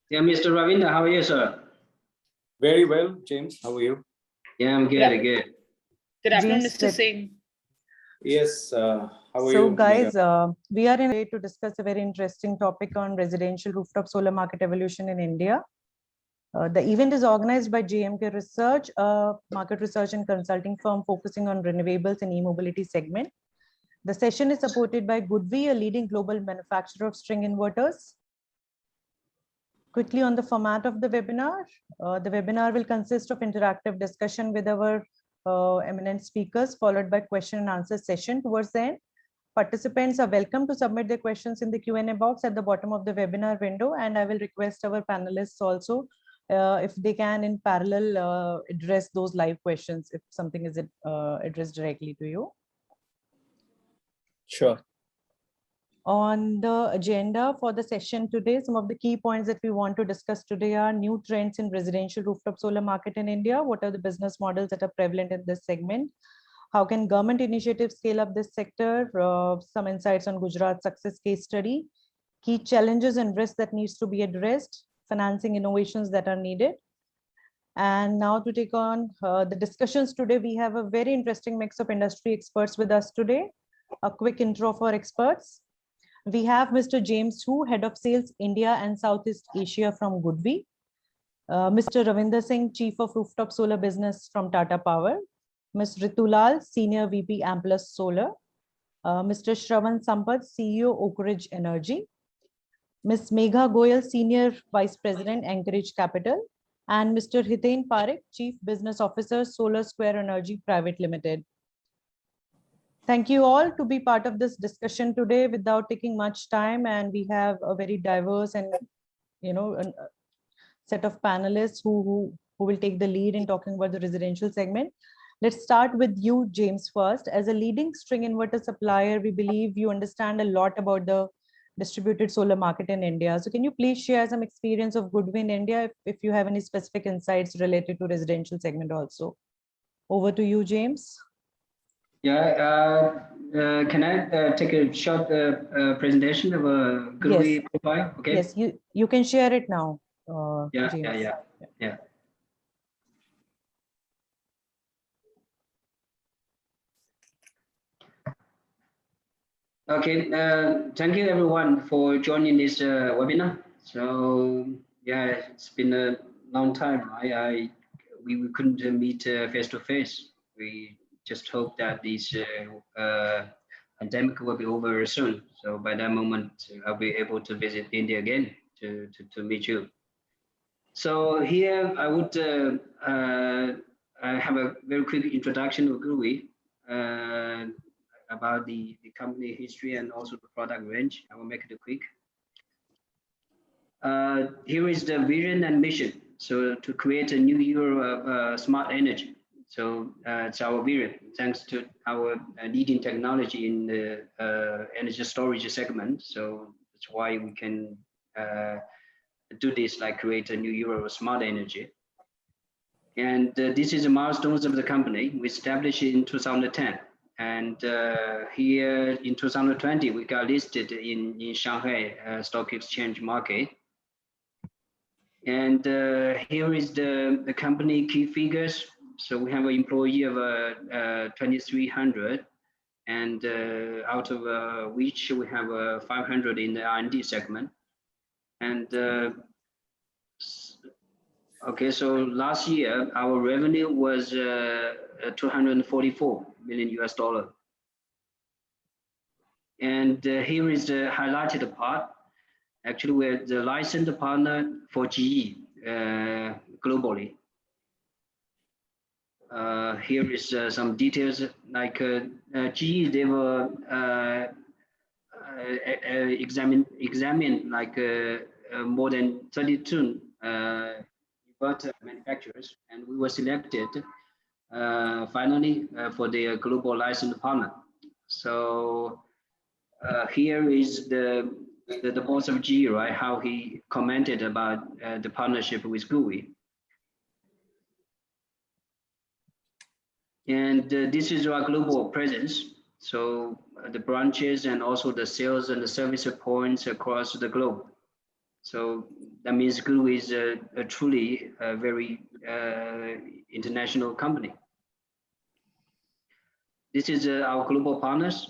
Yeah, Mr. Ravinda, how are you, sir? Very well, James. How are you? Yeah, I'm good. Yeah. Good. Good afternoon, James, Mr. Singh. Yes. How are So you, guys, Megha? we are in a way to discuss a very interesting topic on residential rooftop solar market evolution in India. The event is organized by JMK Research, a market research and consulting firm focusing on renewables and e-mobility segment. The session is supported by Goodwe, a leading global manufacturer of string inverters. Quickly on the format of the webinar will consist of interactive discussion with our eminent speakers, followed by question and answer session towards the end. Participants are welcome to submit their questions in the Q&A box at the bottom of the webinar window, and I will request our panelists also, if they can in parallel address those live questions if something is addressed directly to you. Sure. On the agenda for the session today, some of the key points that we want to discuss today are new trends in residential rooftop solar market in India. What are the business models that are prevalent in this segment? How can government initiatives scale up this sector? Some insights on Gujarat's success case study, key challenges and risks that needs to be addressed, financing innovations that are needed. And now to take on the discussions today, we have a very interesting mix of industry experts with us today. A quick intro for experts. We have Mr. James Hu, Head of Sales, India and Southeast Asia from Goodwe. Mr. Ravinder Singh, Chief of Rooftop Solar Business from Tata Power. Ms. Ritulal, Senior VP Amplus Solar. Mr. Shravan Sampath, CEO Oak Ridge Energy. Ms. Megha Goyal, Senior Vice President, Anchorage Capital. And Mr. Hiten Parekh, Chief Business Officer, Solar Square Energy Private Limited. Thank you all to be part of this discussion today without taking much time, and we have a very diverse and a set of panelists who will take the lead in talking about the residential segment. Let's start with you, James, first. As a leading string inverter supplier, we believe you understand a lot about the distributed solar market in India. So can you please share some experience of Goodwe in India if you have any specific insights related to residential segment also? Over to you, James. Yeah, can I take a short presentation of a Goodwe profile? Okay. Yes, you can share it now. Yeah. Okay, thank you everyone for joining this webinar. So yeah, it's been a long time. We couldn't meet face to face. We just hope that this pandemic will be over soon. So by that moment, I'll be able to visit India again to meet you. So here I would have a very quick introduction of Goodwe. About the company history and also the product range. I will make it quick. Here is the vision and mission. So to create a new era of smart energy. So it's our vision, thanks to our leading technology in the energy storage segment. So that's why we can do this, like create a new era of smart energy. And this is the milestones of the company. We established in 2010. And here in 2020, we got listed in Shanghai Stock Exchange market. And here is the company key figures. So we have an employee of 2,300, and out of which we have 500 in the R&D segment. And okay, so last year our revenue was 244 million US dollar. And here is the highlighted part. Actually, we're the licensed partner for GE globally. Here is some details, like GE, they were examined like more than 32 inverter manufacturers, and we were selected finally for the global licensed partner. So here is the boss of GE, right? How he commented about the partnership with Goodwe. And this is our global presence. So the branches and also the sales and the service points across the globe. So that means Google is a truly very international company. This is our global partners,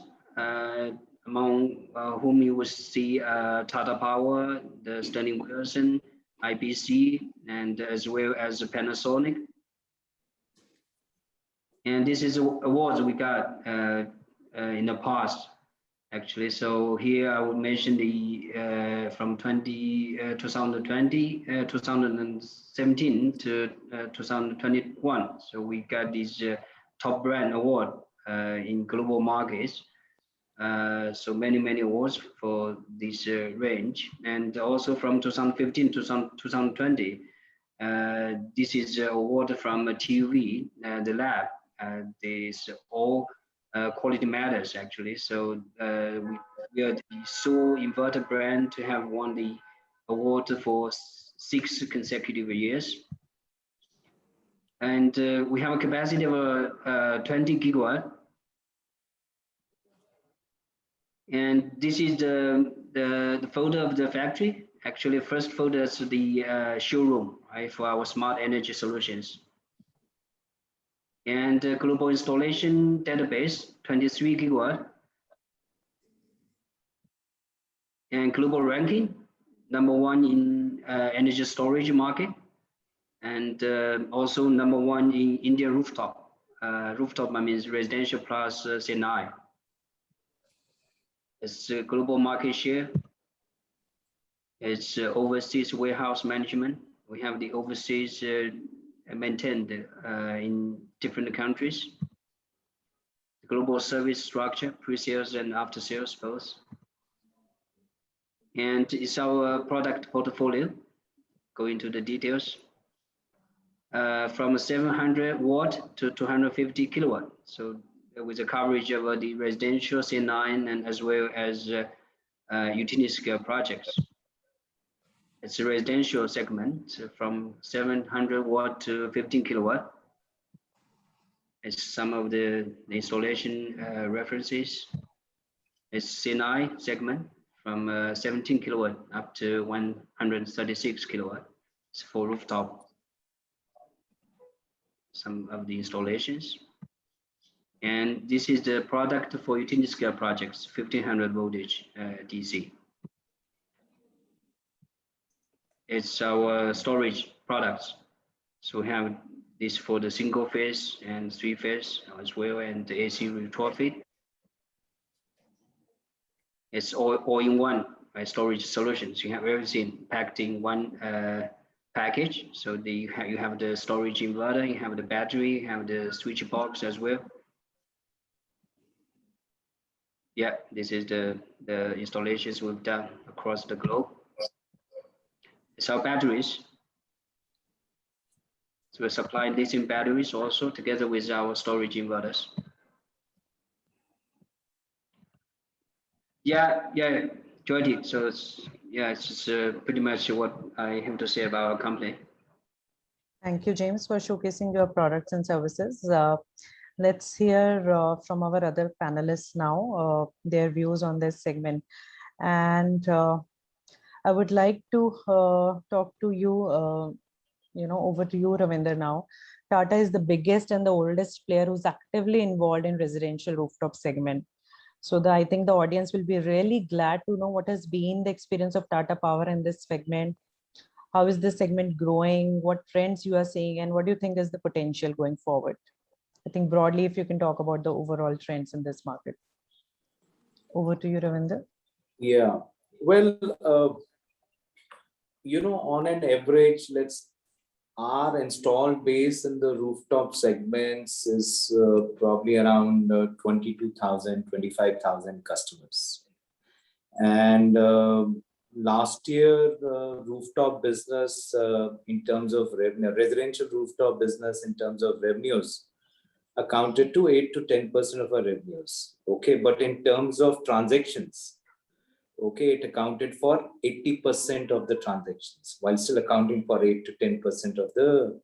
among whom you will see Tata Power, the Sterling Wilson, IPC, and as well as Panasonic. And this is awards we got in the past, actually. So here I would mention the from 2020, 2017 to 2021. So we got this top brand award in global markets. So many awards for this range, and also from 2015 to 2020, this is an award from TUV, the lab. This all quality matters actually. So we are the sole inverter brand to have won the award for 6 consecutive years. And we have a capacity of 20 gigawatt. And this is the photo of the factory. Actually, first photo is the showroom, right, for our smart energy solutions. And global installation database, 23 gigawatt. And global ranking, #1 in energy storage market. And also #1 in India rooftop. Rooftop means residential plus C&I. It's global market share. It's overseas warehouse management. We have the overseas maintained in different countries. Global service structure, pre-sales and after-sales both. And it's our product portfolio. Go into the details. From 700 watt to 250 kilowatt. So with the coverage of the residential C&I and as well as utility scale projects. It's a residential segment from 700 watt to 15 kilowatt. It's some of the installation references. It's C&I segment from 17 kilowatt up to 136 kilowatt. It's for rooftop. Some of the installations. And this is the product for utility scale projects, 1500 voltage DC. It's our storage products. So we have this for the single phase and 3-phase as well, and the AC retrofit. It's all in one, right? Storage solutions. You have everything packed in one package. So you have the storage inverter, you have the battery, you have the switch box as well. Yeah, this is the installations we've done across the globe. It's our batteries. So we're supplying lithium batteries also together with our storage inverters. Yeah, Jyoti. So it's just pretty much what I have to say about our company. Thank you, James, for showcasing your products and services. Let's hear from our other panelists now, their views on this segment. And I would like to talk to you, over to you, Ravinder, now. Tata is the biggest and the oldest player who's actively involved in residential rooftop segment. So I think the audience will be really glad to know what has been the experience of Tata Power in this segment. How is this segment growing? What trends you are seeing? And what do you think is the potential going forward? I think broadly, if you can talk about the overall trends in this market. Over to you, Ravinder. Yeah, well, on an average, our installed base in the rooftop segments is probably around 22,000, 25,000 customers. And last year, rooftop business in terms of revenue, residential rooftop business in terms of revenues accounted to 8 to 10% of our revenues. Okay, but in terms of transactions, okay, it accounted for 80% of the transactions, while still accounting for 8 to 10% of the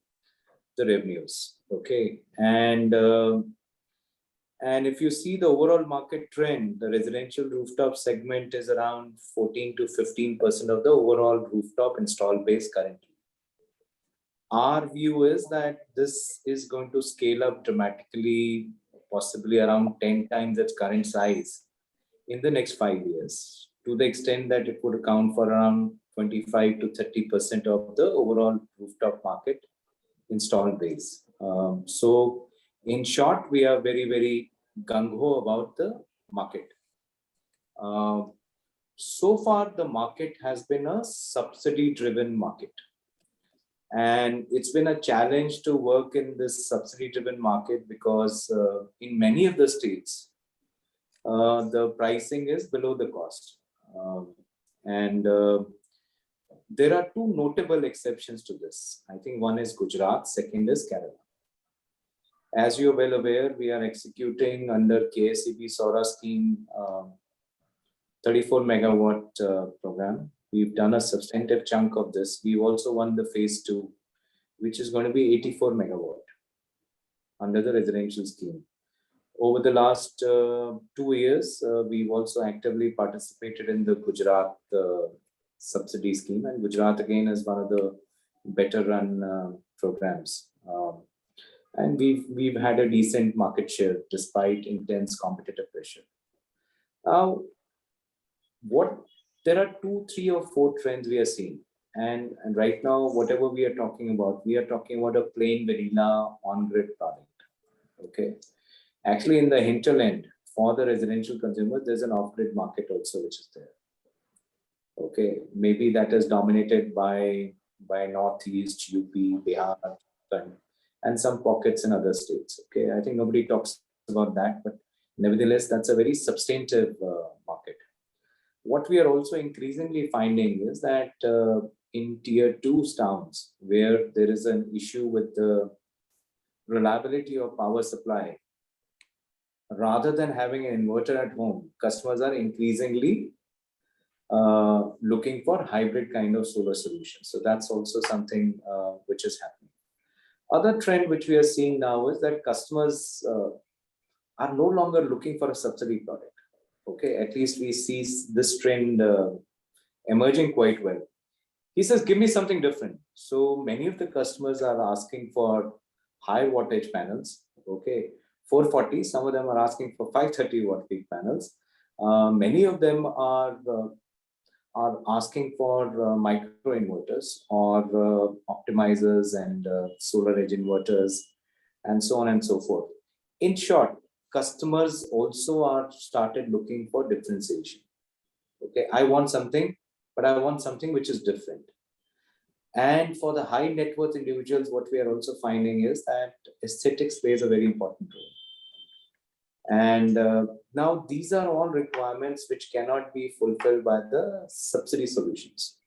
revenues. Okay, and And if you see the overall market trend, the residential rooftop segment is around 14 to 15% of the overall rooftop install base currently. Our view is that this is going to scale up dramatically, possibly around 10 times its current size in the next 5 years, to the extent that it would account for around 25 to 30% of the overall rooftop market install base. So in short, we are very, very gung-ho about the market. So far, the market has been a subsidy-driven market. And it's been a challenge to work in this subsidy-driven market because in many of the states, the pricing is below the cost. And there are two notable exceptions to this. I think one is Gujarat, second is Kerala. As you're well aware, we are executing under KSEB Saura scheme 34 megawatt program. We've done a substantive chunk of this. We've also won the phase 2, which is going to be 84 megawatt under the residential scheme. Over the last 2 years, we've also actively participated in the Gujarat subsidy scheme, and Gujarat again is one of the better run programs. And we've had a decent market share despite intense competitive pressure. Now, there are 2, 3, or 4 trends we are seeing. And right now, whatever we are talking about a plain vanilla on-grid product. Okay. Actually, in the hinterland, for the residential consumer, there's an off-grid market also, which is there. Okay. Maybe that is dominated by Northeast, UP, Bihar, and some pockets in other states. Okay. I think nobody talks about that, but nevertheless, that's a very substantive market. What we are also increasingly finding is that in tier 2 towns, where there is an issue with the reliability of power supply, rather than having an inverter at home, customers are increasingly looking for hybrid kind of solar solutions. So that's also something which is happening. Other trend which we are seeing now is that customers are no longer looking for a subsidy product. Okay, at least we see this trend emerging quite well. He says, give me something different. So many of the customers are asking for high wattage panels. Okay, 440, some of them are asking for 530 watt peak panels. Many of them are asking for micro inverters or optimizers and solar edge inverters and so on and so forth. In short, customers also are started looking for differentiation. Okay, I want something, but I want something which is different. And for the high net worth individuals, what we are also finding is that aesthetics plays a very important role. And now these are all requirements which cannot be fulfilled by the subsidy solutions.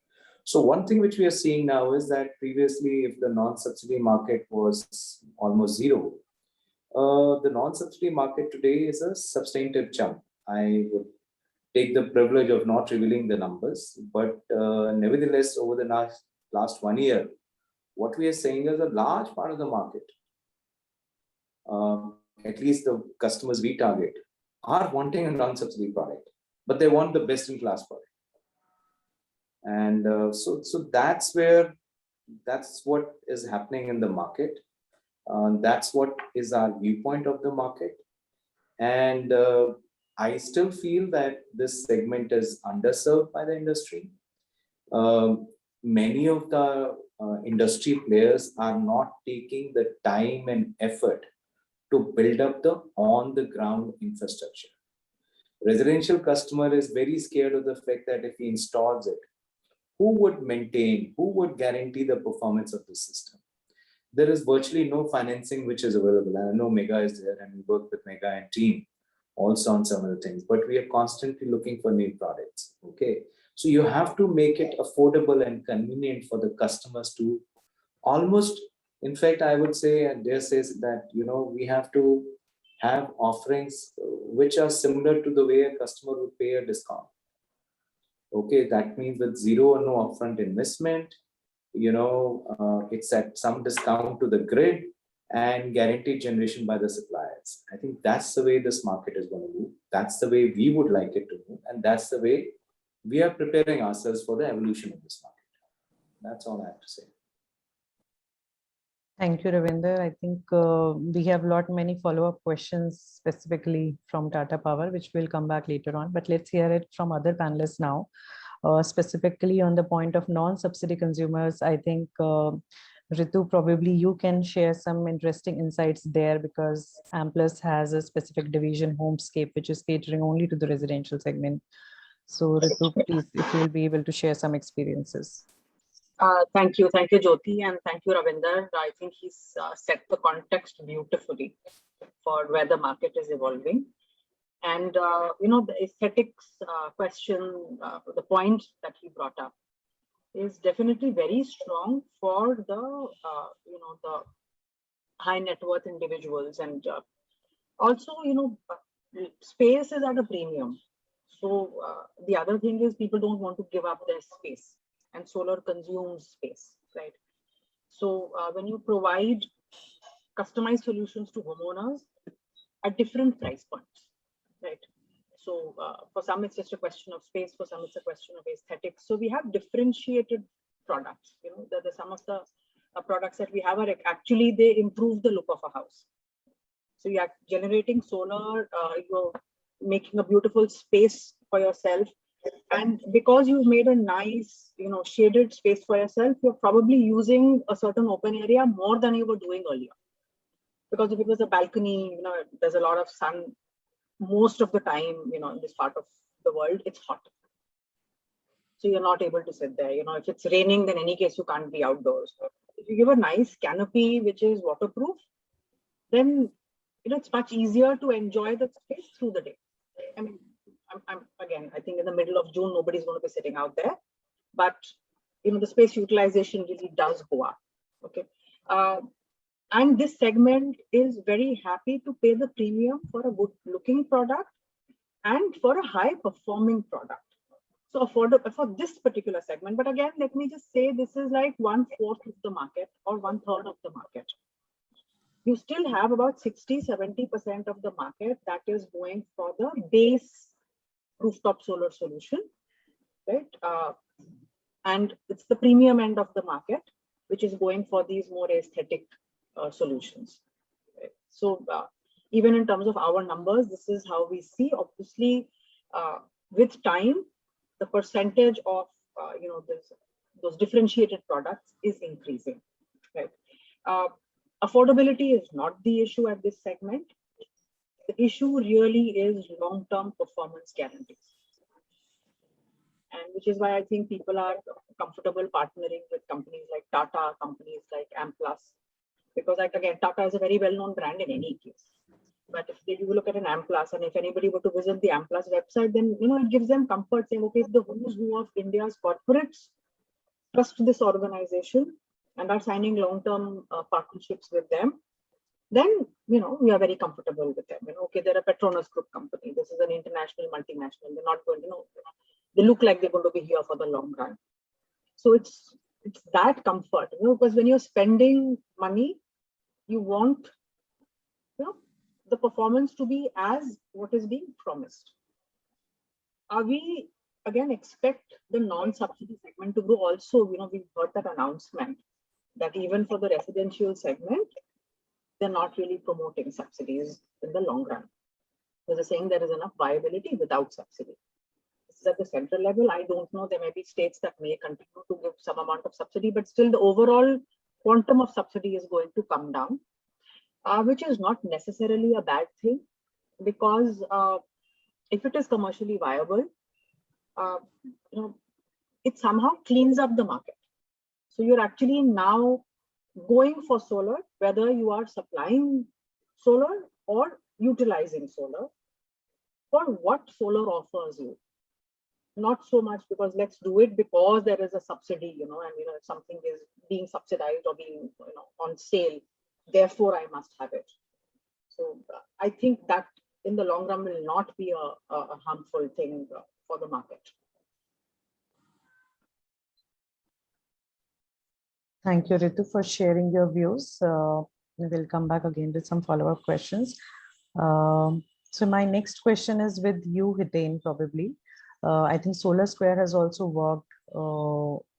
So one thing which we are seeing now is that previously, if the non-subsidy market was almost zero, the non-subsidy market today is a substantive chunk. I would take the privilege of not revealing the numbers, but nevertheless, over the last 1 year, what we are saying is a large part of the market, at least the customers we target, are wanting a non-subsidy product, but they want the best-in-class product. And so that's what is happening in the market. That's what is our viewpoint of the market. And I still feel that this segment is underserved by the industry. Many of the industry players are not taking the time and effort to build up the on-the-ground infrastructure. Residential customer is very scared of the fact that if he installs it, who would maintain, who would guarantee the performance of the system? There is virtually no financing which is available. I know Mega is there and we work with Mega and team also on some of the things, but we are constantly looking for new products. Okay. So you have to make it affordable and convenient for the customers to almost, in fact, I would say, and dare say that, we have to have offerings which are similar to the way a customer would pay a discount. Okay. That means with zero or no upfront investment, it's at some discount to the grid. and guaranteed generation by the suppliers. I think that's the way this market is going to move. That's the way we would like it to move. And that's the way we are preparing ourselves for the evolution of this market. That's all I have to say. Thank you, Ravinder. I think we have many follow-up questions specifically from Tata Power, which will come back later on. But let's hear it from other panelists now. Specifically on the point of non-subsidy consumers, I think Ritu, probably you can share some interesting insights there, because Amplus has a specific division, Homescape, which is catering only to the residential segment. So Ritu, please, if you will be able to share some experiences. Thank you, Jyoti, and thank you, Ravinder. I think he's set the context beautifully for where the market is evolving. And the aesthetics question, the point that he brought up, is definitely very strong for the the high net worth individuals, and also space is at a premium. So the other thing is people don't want to give up their space, and solar consumes space, right? So when you provide customized solutions to homeowners at different price points, right? So for some, it's just a question of space. For some, it's a question of aesthetics. So we have differentiated products. Some of the products that we have are actually, they improve the look of a house. So you are generating solar, you're making a beautiful space for yourself. And because you've made a nice, shaded space for yourself, you're probably using a certain open area more than you were doing earlier. Because if it was a balcony, there's a lot of sun. Most of the time, in this part of the world, it's hot. So you're not able to sit there. If it's raining, then in any case, you can't be outdoors. If you give a nice canopy, which is waterproof, then it's much easier to enjoy the space through the day. I mean, I think in the middle of June, nobody's going to be sitting out there, but the space utilization really does go up. Okay. And this segment is very happy to pay the premium for a good looking product and for a high performing product. So for this particular segment, but again, let me just say, this is like 1/4 of the market or 1/3 of the market. You still have about 60–70% of the market that is going for the base rooftop solar solution, right? And it's the premium end of the market, which is going for these more aesthetic solutions. Right? So even in terms of our numbers, this is how we see. Obviously, with time, the percentage of those differentiated products is increasing. Right? Affordability is not the issue at this segment. The issue really is long-term performance guarantees. And which is why I think people are comfortable partnering with companies like Tata, companies like Amplus, because again, Tata is a very well-known brand in any case. But if you look at an Amplus, and if anybody were to visit the Amplus website, then it gives them comfort saying, okay, if the who's who of India's corporates trust this organization and are signing long-term partnerships with them, then we are very comfortable with them. Okay, they're a Petronas Group company. This is an international multinational. They're not going, they look like they're going to be here for the long run. So it's that comfort, because when you're spending money, you want the performance to be as what is being promised. We again expect the non-subsidy segment to grow also. We've heard that announcement that even for the residential segment, they're not really promoting subsidies in the long run. They're saying there is enough viability without subsidy. This is at the central level. I don't know. There may be states that may continue to give some amount of subsidy, but still the overall quantum of subsidy is going to come down, which is not necessarily a bad thing, because if it is commercially viable, it somehow cleans up the market. So you're actually now going for solar, whether you are supplying solar or utilizing solar, for what solar offers you. Not so much because let's do it because there is a subsidy, and if something is being subsidized or being on sale, therefore I must have it. So I think that in the long run will not be a harmful thing for the market. Thank you, Ritu, for sharing your views. We'll come back again with some follow-up questions. So my next question is with you, Hiten, probably. I think Solar Square has also worked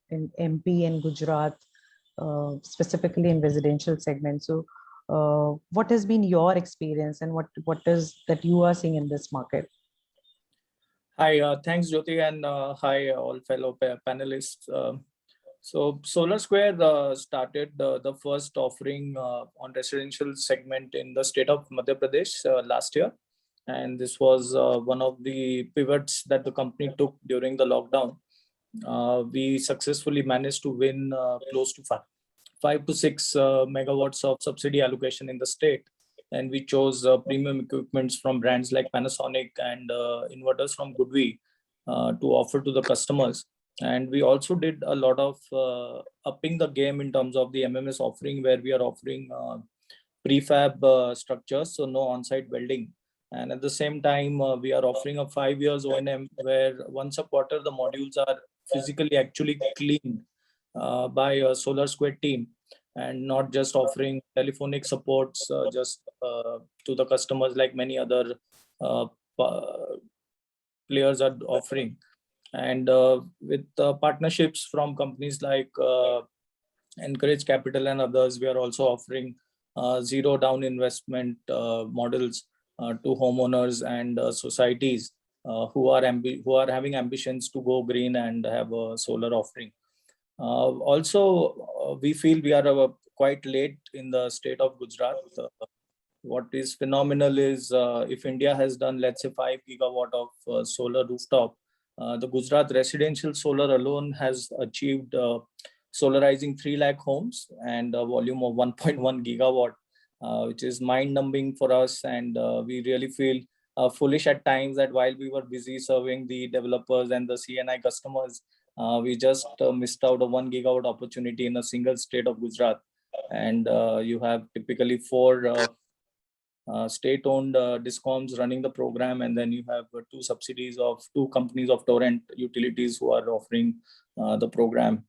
in MP and Gujarat, specifically in residential segment. So what has been your experience and what is that you are seeing in this market? Hi, thanks, Jyoti, and hi, all fellow panelists. So Solar Square started the first offering on residential segment in the state of Madhya Pradesh last year. And this was one of the pivots that the company took during the lockdown. We successfully managed to win close to 5 to 6 megawatts of subsidy allocation in the state. And we chose premium equipments from brands like Panasonic and inverters from Goodwe to offer to the customers. And we also did a lot of upping the game in terms of the MMS offering, where we are offering prefab structures, so no on-site building. And at the same time, we are offering a 5 years O&M, where once a quarter the modules are physically actually cleaned by a Solar Square team, and not just offering telephonic supports just to the customers like many other players are offering. And with partnerships from companies like Encourage Capital and others, we are also offering zero down investment models to homeowners and societies who are having ambitions to go green and have a solar offering. Also, we feel we are quite late in the state of Gujarat. What is phenomenal is if India has done, let's say, 5 gigawatt of solar rooftop, the Gujarat residential solar alone has achieved solarizing 3 lakh homes and a volume of 1.1 gigawatt, which is mind-numbing for us. And we really feel foolish at times that while we were busy serving the developers and the CNI customers, we just missed out a 1 gigawatt opportunity in a single state of Gujarat. And you have typically 4 state-owned discoms running the program, and then you have 2 subsidies of 2 companies of torrent utilities who are offering the program.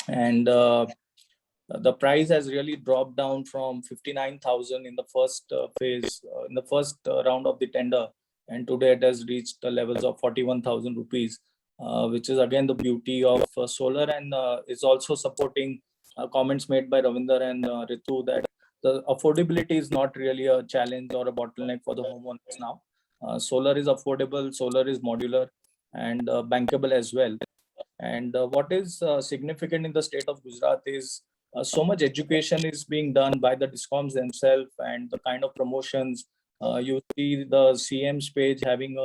And the price has really dropped down from 59,000 in the first phase, in the first round of the tender, and today it has reached the levels of 41,000 rupees, which is again the beauty of solar, and is also supporting comments made by Ravinder and Ritu that the affordability is not really a challenge or a bottleneck for the homeowners now. Solar is affordable, solar is modular, and bankable as well. And what is significant in the state of Gujarat is so much education is being done by the discoms themselves, and the kind of promotions you see the CM's page having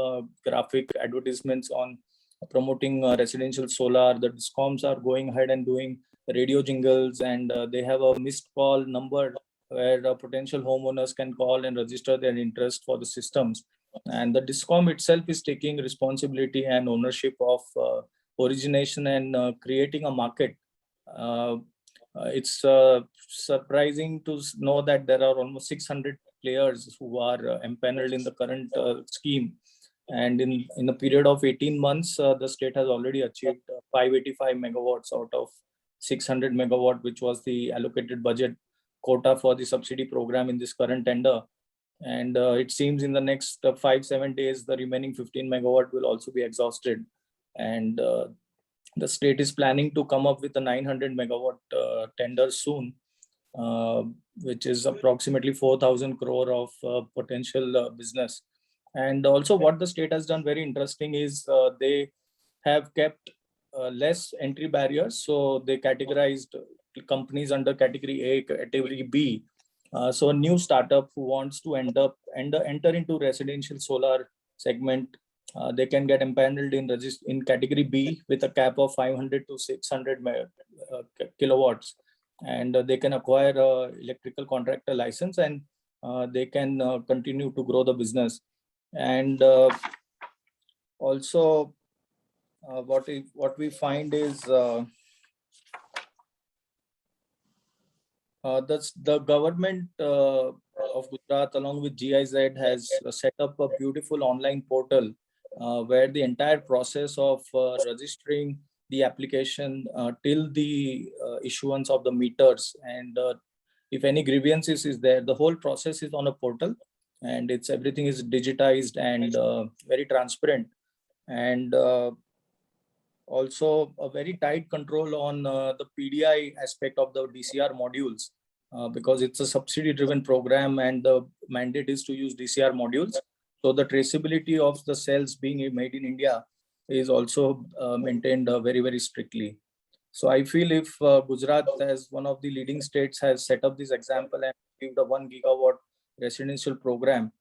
graphic advertisements on promoting residential solar. The discoms are going ahead and doing radio jingles, and they have a missed call number where potential homeowners can call and register their interest for the systems. And the discom itself is taking responsibility and ownership of origination and creating a market. It's surprising to know that there are almost 600 players who are empaneled in the current scheme. And in a period of 18 months, the state has already achieved 585 megawatts out of 600 megawatt, which was the allocated budget quota for the subsidy program in this current tender. And it seems in the next 5-7 days, the remaining 15 megawatt will also be exhausted. And the state is planning to come up with a 900 megawatt tender soon, which is approximately 4,000 crore of potential business. And also what the state has done very interesting is they have kept less entry barriers. So they categorized companies under category A, category B. So a new startup who wants to enter into residential solar segment, they can get empaneled in category B with a cap of 500 to 600 kilowatts, and they can acquire electrical contractor license, and they can continue to grow the business. And also what we find is the government of Gujarat along with GIZ has set up a beautiful online portal where the entire process of registering the application till the issuance of the meters and if any grievances is there, the whole process is on a portal, and everything is digitized and very transparent, and also a very tight control on the PDI aspect of the DCR modules, because it's a subsidy driven program and the mandate is to use DCR modules. So the traceability of the cells being made in India is also maintained very, very strictly. So I feel if Gujarat, as one of the leading states, has set up this example and achieved a 1 gigawatt residential program,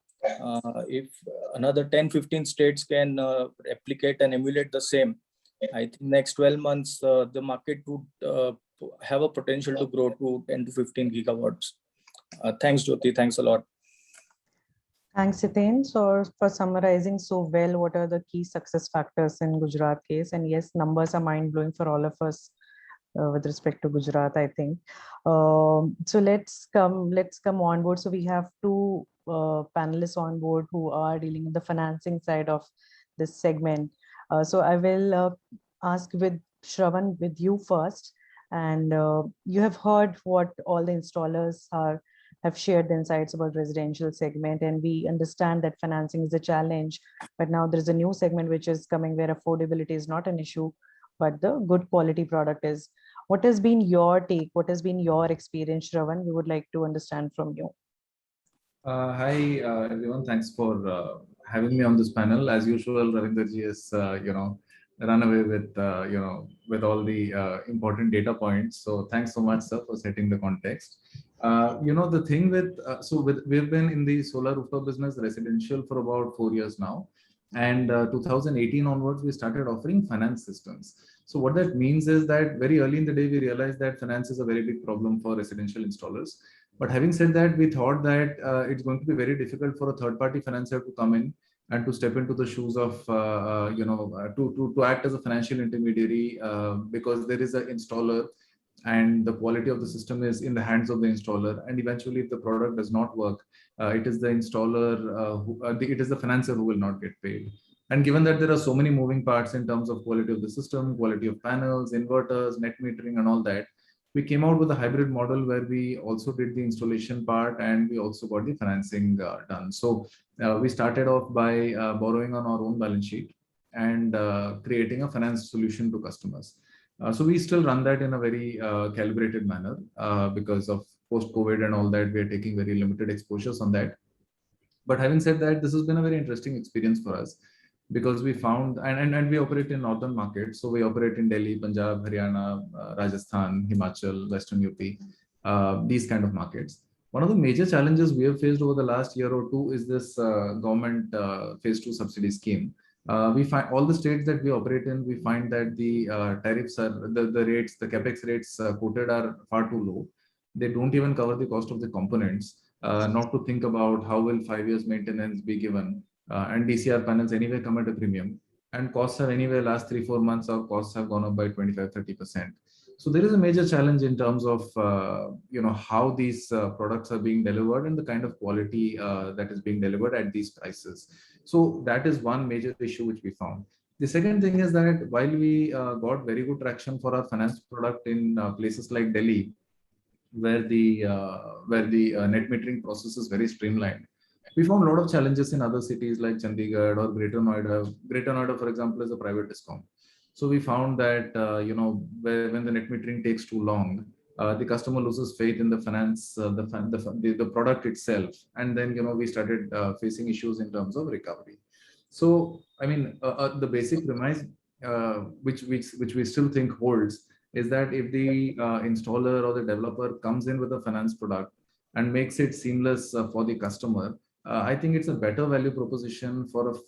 if another 10-15 states can replicate and emulate the same, I think next 12 months, the market would have a potential to grow to 10 to 15 gigawatts. Thanks, Jyoti. Thanks a lot. Thanks, Hiten, for summarizing so well what are the key success factors in Gujarat case. And yes, numbers are mind-blowing for all of us with respect to Gujarat, I think. So let's come on board. So we have two panelists on board who are dealing with the financing side of this segment. So I will ask with Shravan, with you first. And you have heard what all the installers have shared the insights about residential segment, and we understand that financing is a challenge, but now there's a new segment which is coming where affordability is not an issue, but the good quality product is. What has been your take? What has been your experience, Shravan? We would like to understand from you. Hi, everyone. Thanks for having me on this panel. As usual, Ravinder ji has, run away with, with all the important data points. So thanks so much, sir, for setting the context. The thing we've been in the solar rooftop business residential for about 4 years now. And 2018 onwards, we started offering finance systems. So what that means is that very early in the day, we realized that finance is a very big problem for residential installers. But having said that, we thought that it's going to be very difficult for a third-party financer to come in and to step into the shoes of, to act as a financial intermediary, because there is an installer and the quality of the system is in the hands of the installer. And eventually, if the product does not work, it is the installer, it is the financer who will not get paid. And given that there are so many moving parts in terms of quality of the system, quality of panels, inverters, net metering, and all that, we came out with a hybrid model where we also did the installation part and we also got the financing done. So we started off by borrowing on our own balance sheet and creating a finance solution to customers. So we still run that in a very calibrated manner because of post-COVID and all that. We are taking very limited exposures on that. But having said that, this has been a very interesting experience for us, because we found, and we operate in northern markets. So we operate in Delhi, Punjab, Haryana, Rajasthan, Himachal, Western UP, these kind of markets. One of the major challenges we have faced over the last year or two is this government phase 2 subsidy scheme. We find all the states that we operate in, we find that the tariffs are, the rates, the capex rates quoted are far too low. They don't even cover the cost of the components, not to think about how will 5 years maintenance be given. And DCR panels anyway come at a premium, and costs are anyway last 3-4 months, our costs have gone up by 25-30%. So there is a major challenge in terms of how these products are being delivered and the kind of quality that is being delivered at these prices. So that is one major issue which we found. The second thing is that while we got very good traction for our finance product in places like Delhi, where the net metering process is very streamlined, we found a lot of challenges in other cities like Chandigarh or Greater Noida. Greater Noida, for example, is a private discom. So we found that when the net metering takes too long, the customer loses faith in the finance, the product itself, and then we started facing issues in terms of recovery. So I mean, the basic premise which we still think holds is that if the installer or the developer comes in with a finance product and makes it seamless for the customer, I think it's a better value proposition for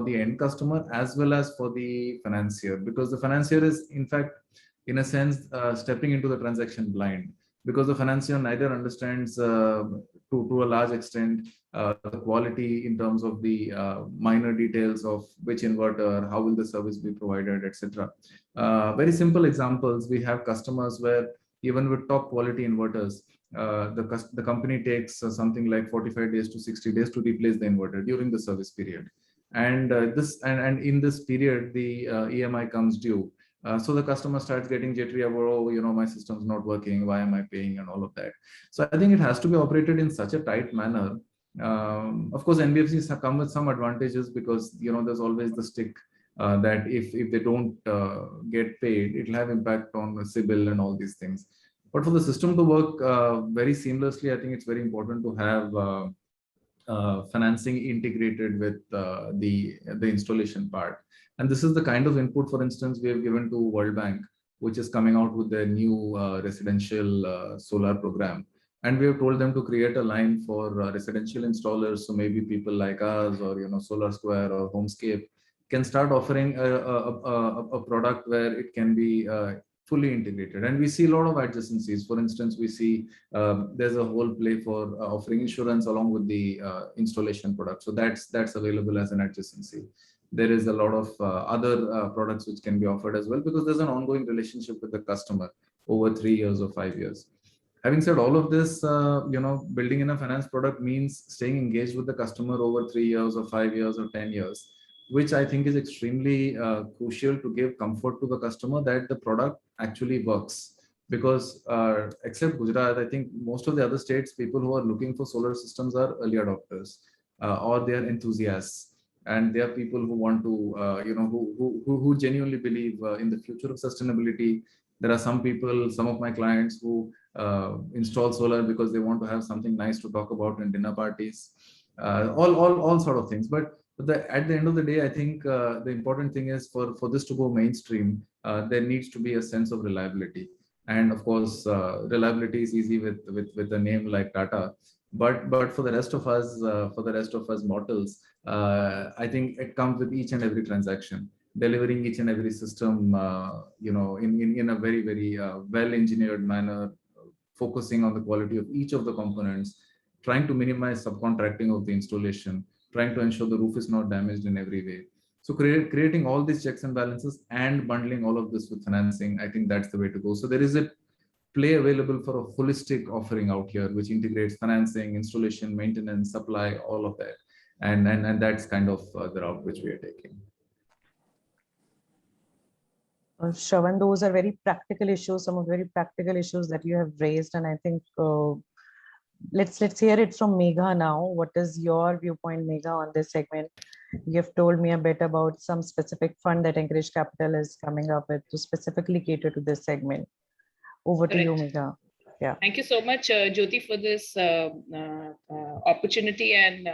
the end customer as well as for the financier, because the financier is in fact, in a sense, stepping into the transaction blind, because the financier neither understands to a large extent the quality in terms of the minor details of which inverter, how will the service be provided, etc. Very simple examples, we have customers where even with top quality inverters, the company takes something like 45 days to 60 days to replace the inverter during the service period. And in this period, the EMI comes due. So the customer starts getting jittery about, oh, my system's not working, why am I paying, and all of that. So I think it has to be operated in such a tight manner. Of course, NBFCs have come with some advantages because there's always the stick that if they don't get paid, it'll have impact on the CIBIL and all these things. But for the system to work very seamlessly, I think it's very important to have financing integrated with the installation part. And this is the kind of input, for instance, we have given to World Bank, which is coming out with their new residential solar program. And we have told them to create a line for residential installers. So maybe people like us or Solar Square or Homescape can start offering a product where it can be fully integrated. And we see a lot of adjacencies. For instance, we see there's a whole play for offering insurance along with the installation product. So that's available as an adjacency. There is a lot of other products which can be offered as well, because there's an ongoing relationship with the customer over 3 years or 5 years. Having said all of this, building in a finance product means staying engaged with the customer over 3 years or 5 years or 10 years, which I think is extremely crucial to give comfort to the customer that the product actually works. Because except Gujarat, I think most of the other states, people who are looking for solar systems are early adopters or they are enthusiasts. And they are people who want to, who genuinely believe in the future of sustainability. There are some people, some of my clients who install solar because they want to have something nice to talk about in dinner parties, all sort of things. But at the end of the day, I think the important thing is for this to go mainstream, there needs to be a sense of reliability. And of course, reliability is easy with a name like Tata. But for the rest of us, mortals, I think it comes with each and every transaction, delivering each and every system, in a very, very well-engineered manner, focusing on the quality of each of the components, trying to minimize subcontracting of the installation, trying to ensure the roof is not damaged in every way. So creating all these checks and balances and bundling all of this with financing, I think that's the way to go. So there is a play available for a holistic offering out here, which integrates financing, installation, maintenance, supply, all of that. And that's kind of the route which we are taking. Shravan, those are very practical issues, some of the very practical issues that you have raised. And I think let's hear it from Megha now. What is your viewpoint, Megha, on this segment? You've told me a bit about some specific fund that Anchorage Capital is coming up with to specifically cater to this segment. Over to you, Megha. Yeah. Thank you so much, Jyoti, for this opportunity. And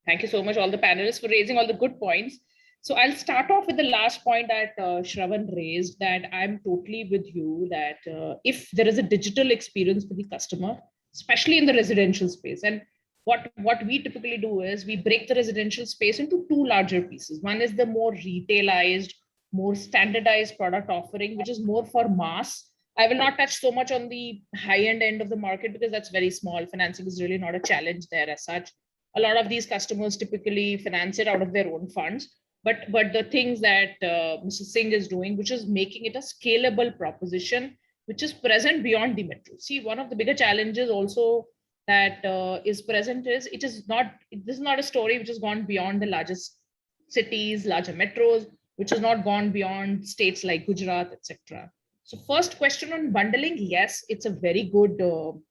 thank you so much, all the panelists, for raising all the good points. So I'll start off with the last point that Shravan raised, that I'm totally with you that if there is a digital experience for the customer, especially in the residential space, and what we typically do is we break the residential space into two larger pieces. One is the more retailized, more standardized product offering, which is more for mass. I will not touch so much on the high-end end of the market because that's very small. Financing is really not a challenge there as such. A lot of these customers typically finance it out of their own funds. But the things that Mr. Singh is doing, which is making it a scalable proposition, which is present beyond the metro. See, one of the bigger challenges also that is present is this is not a story which has gone beyond the largest cities, larger metros, which has not gone beyond states like Gujarat, etc. So first question on bundling, yes, it's a very good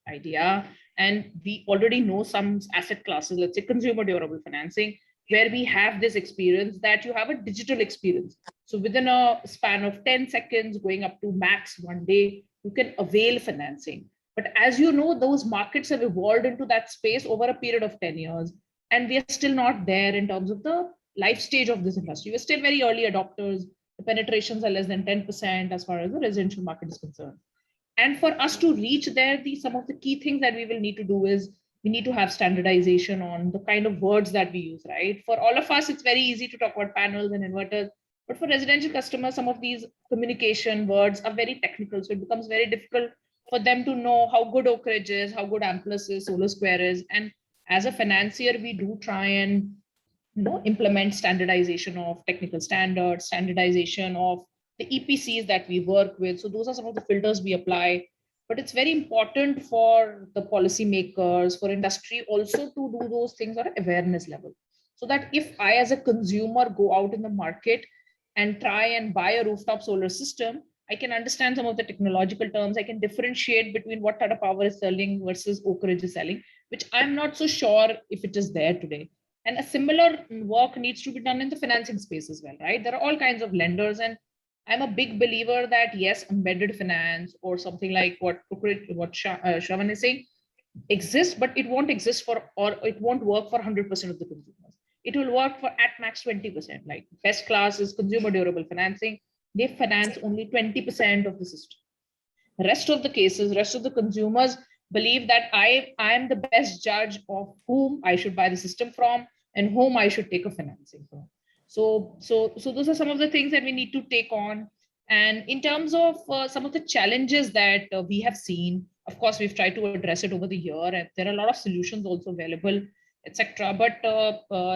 idea. And we already know some asset classes, let's say consumer durable financing, where we have this experience that you have a digital experience. So within a span of 10 seconds, going up to max 1 day, you can avail financing. But as you know, those markets have evolved into that space over a period of 10 years. And we are still not there in terms of the life stage of this industry. We're still very early adopters. The penetrations are less than 10% as far as the residential market is concerned. And for us to reach there, some of the key things that we will need to do is we need to have standardization on the kind of words that we use, right? For all of us, it's very easy to talk about panels and inverters, but for residential customers, some of these communication words are very technical. So it becomes very difficult for them to know how good Oak Ridge is, how good Amplus is, Solar Square is. And as a financier, we do try and implement standardization of technical standards, standardization of the EPCs that we work with. So those are some of the filters we apply. But it's very important for the policymakers, for industry also to do those things at an awareness level. So that if I as a consumer go out in the market, and try and buy a rooftop solar system, I can understand some of the technological terms. I can differentiate between what Tata Power is selling versus Oak Ridge is selling, which I'm not so sure if it is there today. And a similar work needs to be done in the financing space as well, right? There are all kinds of lenders, and I'm a big believer that yes, embedded finance or something like what Shravan is saying exists, but it won't exist for, or it won't work for 100% of the consumers. It will work for at max 20%. Like best class is consumer durable financing. They finance only 20% of the system. The rest of the cases, rest of the consumers believe that I am the best judge of whom I should buy the system from and whom I should take a financing from. So those are some of the things that we need to take on. And in terms of some of the challenges that we have seen, of course, we've tried to address it over the year, and there are a lot of solutions also available, etc. But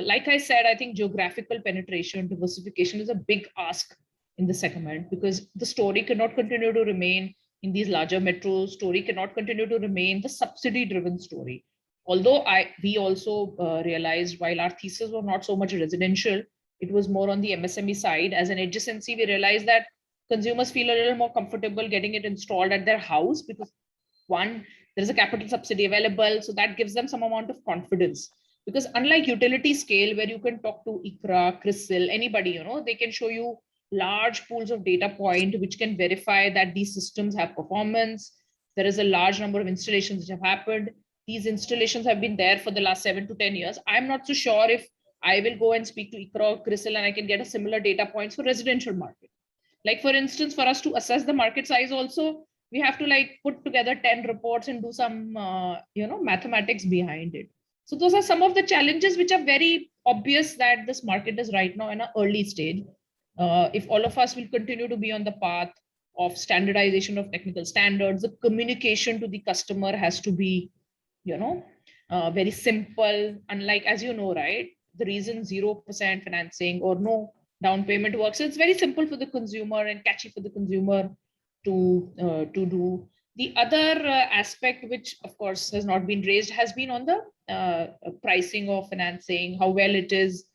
like I said, I think geographical penetration, diversification is a big ask in the segment, because the story cannot continue to remain in these larger metros. Story cannot continue to remain the subsidy-driven story. Although we also realized, while our thesis was not so much residential, it was more on the MSME side. As an adjacency, we realized that consumers feel a little more comfortable getting it installed at their house, because one, there's a capital subsidy available, so that gives them some amount of confidence. Because unlike utility scale, where you can talk to ICRA, CRISIL, anybody, you know, they can show you large pools of data point which can verify that these systems have performance. There is a large number of installations which have happened. These installations have been there for the last 7 to 10 years. I'm not so sure if I will go and speak to ICRA or CRISIL and I can get a similar data points for residential market. Like for instance, for us to assess the market size also, we have to like put together 10 reports and do some mathematics behind it. So those are some of the challenges which are very obvious that this market is right now in an early stage. If all of us will continue to be on the path of standardization of technical standards, the communication to the customer has to be, very simple. Unlike, as you know, right, the reason 0% financing or no down payment works, so it's very simple for the consumer and catchy for the consumer to do. The other aspect, which of course has not been raised, has been on the pricing of financing, how well it is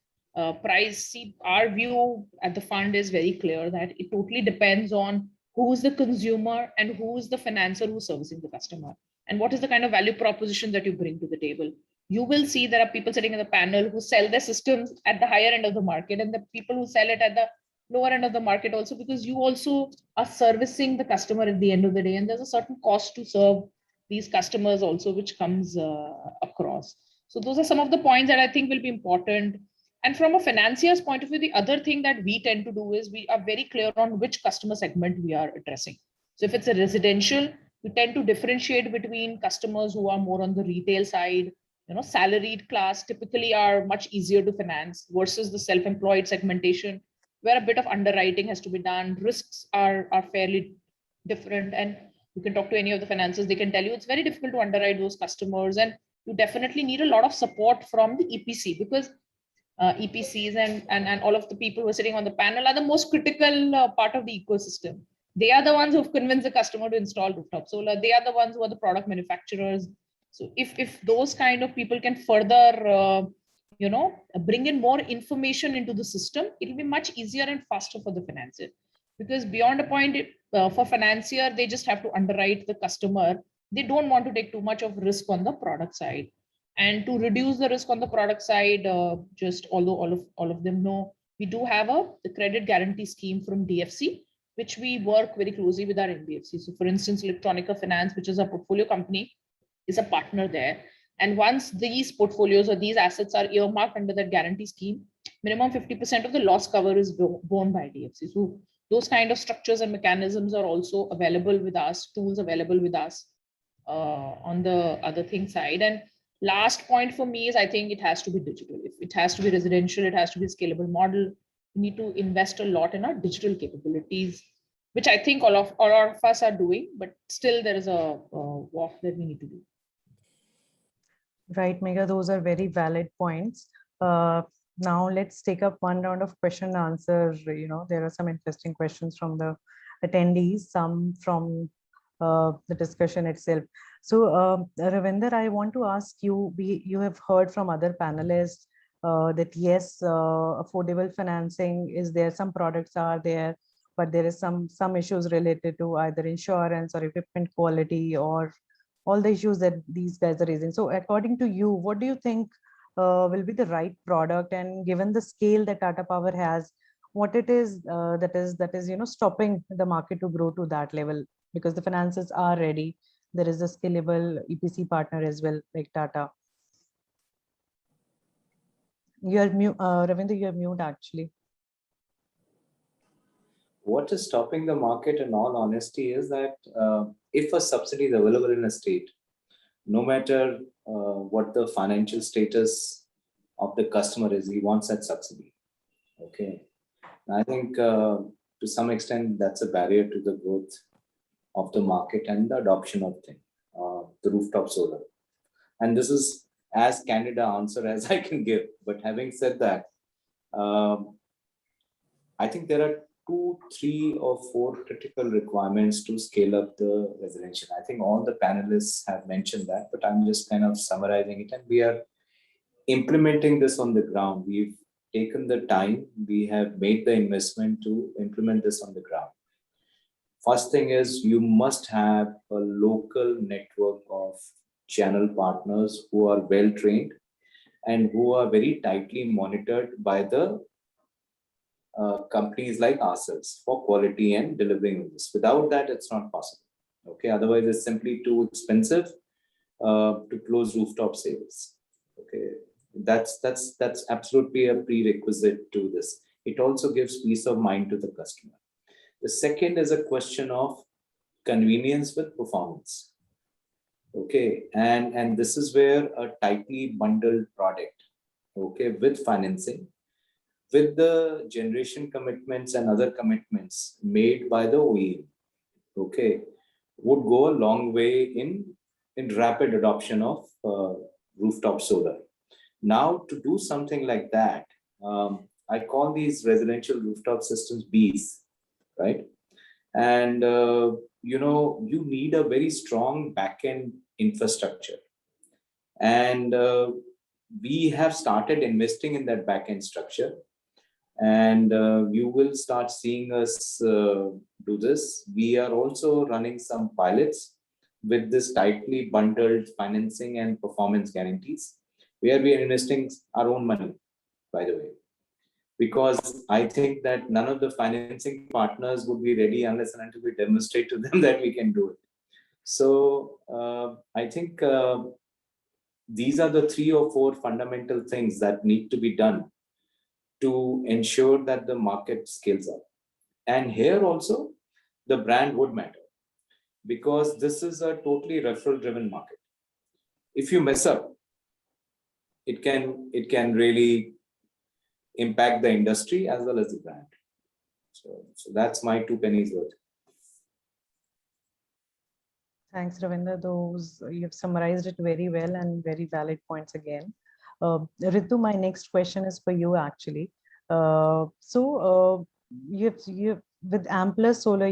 priced. See, our view at the fund is very clear that it totally depends on who's the consumer and who's the financer who's servicing the customer, and what is the kind of value proposition that you bring to the table. You will see there are people sitting in the panel who sell their systems at the higher end of the market, and the people who sell it at the lower end of the market also, because you also are servicing the customer at the end of the day, and there's a certain cost to serve these customers also, which comes across. So those are some of the points that I think will be important. And from a financier's point of view, the other thing that we tend to do is we are very clear on which customer segment we are addressing. So if it's a residential, we tend to differentiate between customers who are more on the retail side, salaried class typically are much easier to finance versus the self-employed segmentation, where a bit of underwriting has to be done. Risks are fairly different. And you can talk to any of the financiers, they can tell you it's very difficult to underwrite those customers. And you definitely need a lot of support from the EPC, because EPCs and all of the people who are sitting on the panel are the most critical part of the ecosystem. They are the ones who've convinced the customer to install rooftop solar. They are the ones who are the product manufacturers. So if those kind of people can further, bring in more information into the system, it'll be much easier and faster for the financier. Because beyond a point, for financier, they just have to underwrite the customer. They don't want to take too much of risk on the product side. And to reduce the risk on the product side, just although all of them know, we do have the credit guarantee scheme from DFC, which we work very closely with our NBFC. So for instance, Electronica Finance, which is a portfolio company, is a partner there. And once these portfolios or these assets are earmarked under that guarantee scheme, minimum 50% of the loss cover is borne by DFC. So those kind of structures and mechanisms are also available with us, tools available with us on the other thing side. And last point for me is, I think it has to be digital. If it has to be residential, it has to be a scalable model. We need to invest a lot in our digital capabilities, which I think all of us are doing, but still there is a walk that we need to do. Right, Megha, those are very valid points. Now let's take up one round of question and answer. There are some interesting questions from the attendees, some from the discussion itself. So Ravinder, I want to ask you, you have heard from other panelists that yes, affordable financing is there, some products are there, but there is some issues related to either insurance or equipment quality or all the issues that these guys are raising. So according to you, what do you think will be the right product, and given the scale that Tata Power has, what it is that is stopping the market to grow to that level? Because the finances are ready, there is a scalable EPC partner as well, like Tata. You are mute, Ravinder, you are mute actually. What is stopping the market, in all honesty, is that if a subsidy is available in a state, no matter what the financial status of the customer is, he wants that subsidy. Okay. And I think to some extent that's a barrier to the growth of the market and the adoption of the rooftop solar. And this is as candid an answer as I can give. But having said that, I think there are 2, 3, or 4 critical requirements to scale up the residential. I think all the panelists have mentioned that, but I'm just kind of summarizing it. And we are implementing this on the ground. We've taken the time, we have made the investment to implement this on the ground. First thing is, you must have a local network of channel partners who are well trained and who are very tightly monitored by the companies like ourselves for quality and delivering this. Without that, it's not possible. Okay, otherwise it's simply too expensive to close rooftop sales. Okay, that's absolutely a prerequisite to this. It also gives peace of mind to the customer. The second is a question of convenience with performance. Okay, and this is where a tightly bundled product, okay, with financing, with the generation commitments and other commitments made by the OEM, okay, would go a long way in rapid adoption of rooftop solar. Now, to do something like that, I call these residential rooftop systems Bs, right? And you need a very strong backend infrastructure, and we have started investing in that backend structure, and you will start seeing us do this. We are also running some pilots with this tightly bundled financing and performance guarantees, where we are investing our own money, by the way, because I think that none of the financing partners would be ready unless and until we demonstrate to them that we can do it. So I think these are the 3 or 4 fundamental things that need to be done to ensure that the market scales up. And here also, the brand would matter, because this is a totally referral-driven market. If you mess up, it can really impact the industry as well as the brand. So that's my 2 pennies worth. Thanks, Ravinder. Those, you've summarized it very well and very valid points again. Ritu, my next question is for you actually. You've with Amplus Solar,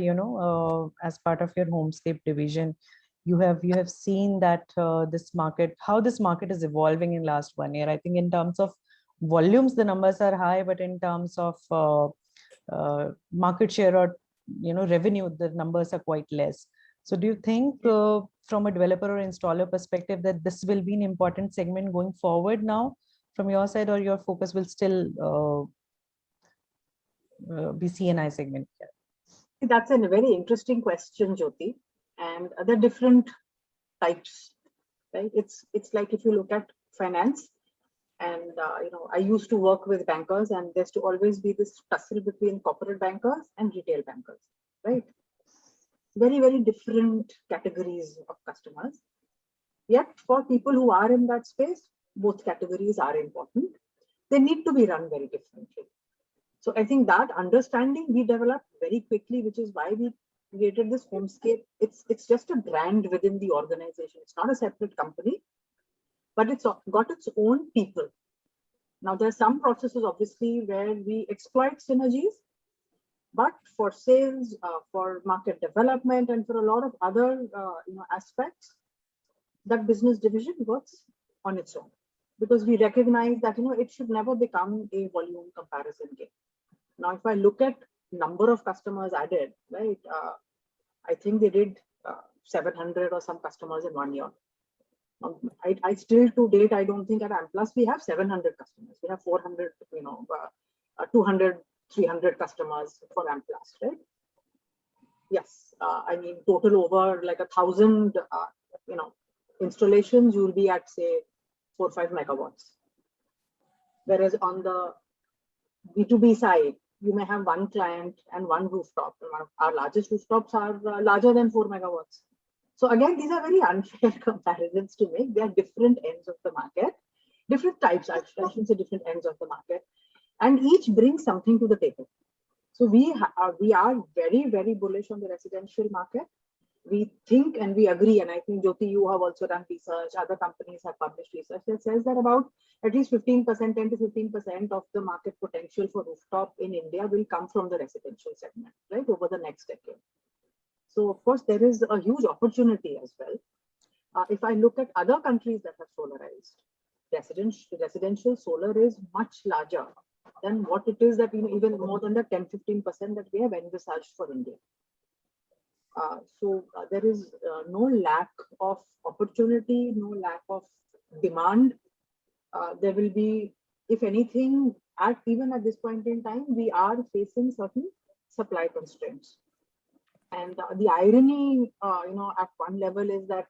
as part of your Homescape division, you have seen that this market, how this market is evolving in last 1 year. I think in terms of volumes, the numbers are high, but in terms of market share or revenue, the numbers are quite less. So do you think from a developer or installer perspective that this will be an important segment going forward now from your side, or your focus will still be C&I segment? That's a very interesting question, Jyoti. And there are different types, right? It's like if you look at finance, and I used to work with bankers, and there's to always be this tussle between corporate bankers and retail bankers, right? Very, very different categories of customers. Yet for people who are in that space, both categories are important. They need to be run very differently. So I think that understanding we developed very quickly, which is why we created this Homescape. It's just a brand within the organization. It's not a separate company, but it's got its own people. Now there are some processes obviously where we exploit synergies, but for sales, for market development, and for a lot of other aspects, that business division works on its own. because we recognize that, it should never become a volume comparison game. Now, if I look at number of customers added, right, I think they did 700 or some customers in 1 year. I still to date, I don't think at Amplus we have 700 customers. We have 400, 200, 300 customers for Amplus, right? Yes, I mean, total over like 1,000, installations, you'll be at say 4 or 5 megawatts. Whereas on the B2B side, you may have one client and one rooftop. Our largest rooftops are larger than 4 megawatts. So again, these are very unfair comparisons to make. They are different ends of the market, different types, I shouldn't say different ends of the market, and each brings something to the table. So we are very, very bullish on the residential market. We think and we agree, and I think Jyoti, you have also done research, other companies have published research that says that about at least 15%, 10 to 15% of the market potential for rooftop in India will come from the residential segment, right, over the next decade. So of course, there is a huge opportunity as well. If I look at other countries that have solarized, residential solar is much larger than what it is that even more than the 10-15% that we have envisaged for India. So there is no lack of opportunity, no lack of demand. There will be, if anything, even at this point in time, we are facing certain supply constraints. And the irony, at one level is that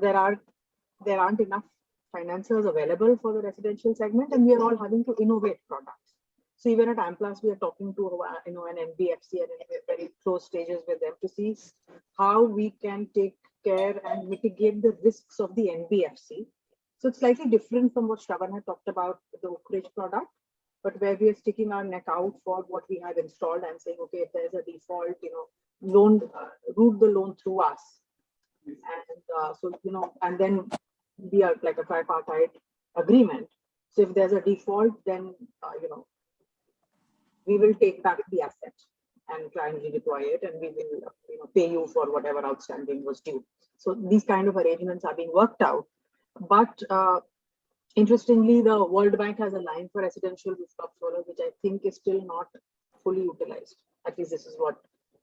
there aren't enough financiers available for the residential segment, and we are all having to innovate products. So even at Amplus, we are talking to an NBFC and in very close stages with them to see how we can take care and mitigate the risks of the NBFC. So it's slightly different from what Shravan had talked about the Oak Ridge product, but where we are sticking our neck out for what we have installed and saying, okay, if there's a default, route the loan through us. And and then we are like a tripartite agreement. So if there's a default, then we will take back the asset and try and redeploy it, and we will pay you for whatever outstanding was due. So these kind of arrangements are being worked out. But interestingly, the World Bank has a line for residential rooftop solar, which I think is still not fully utilized. At least this is what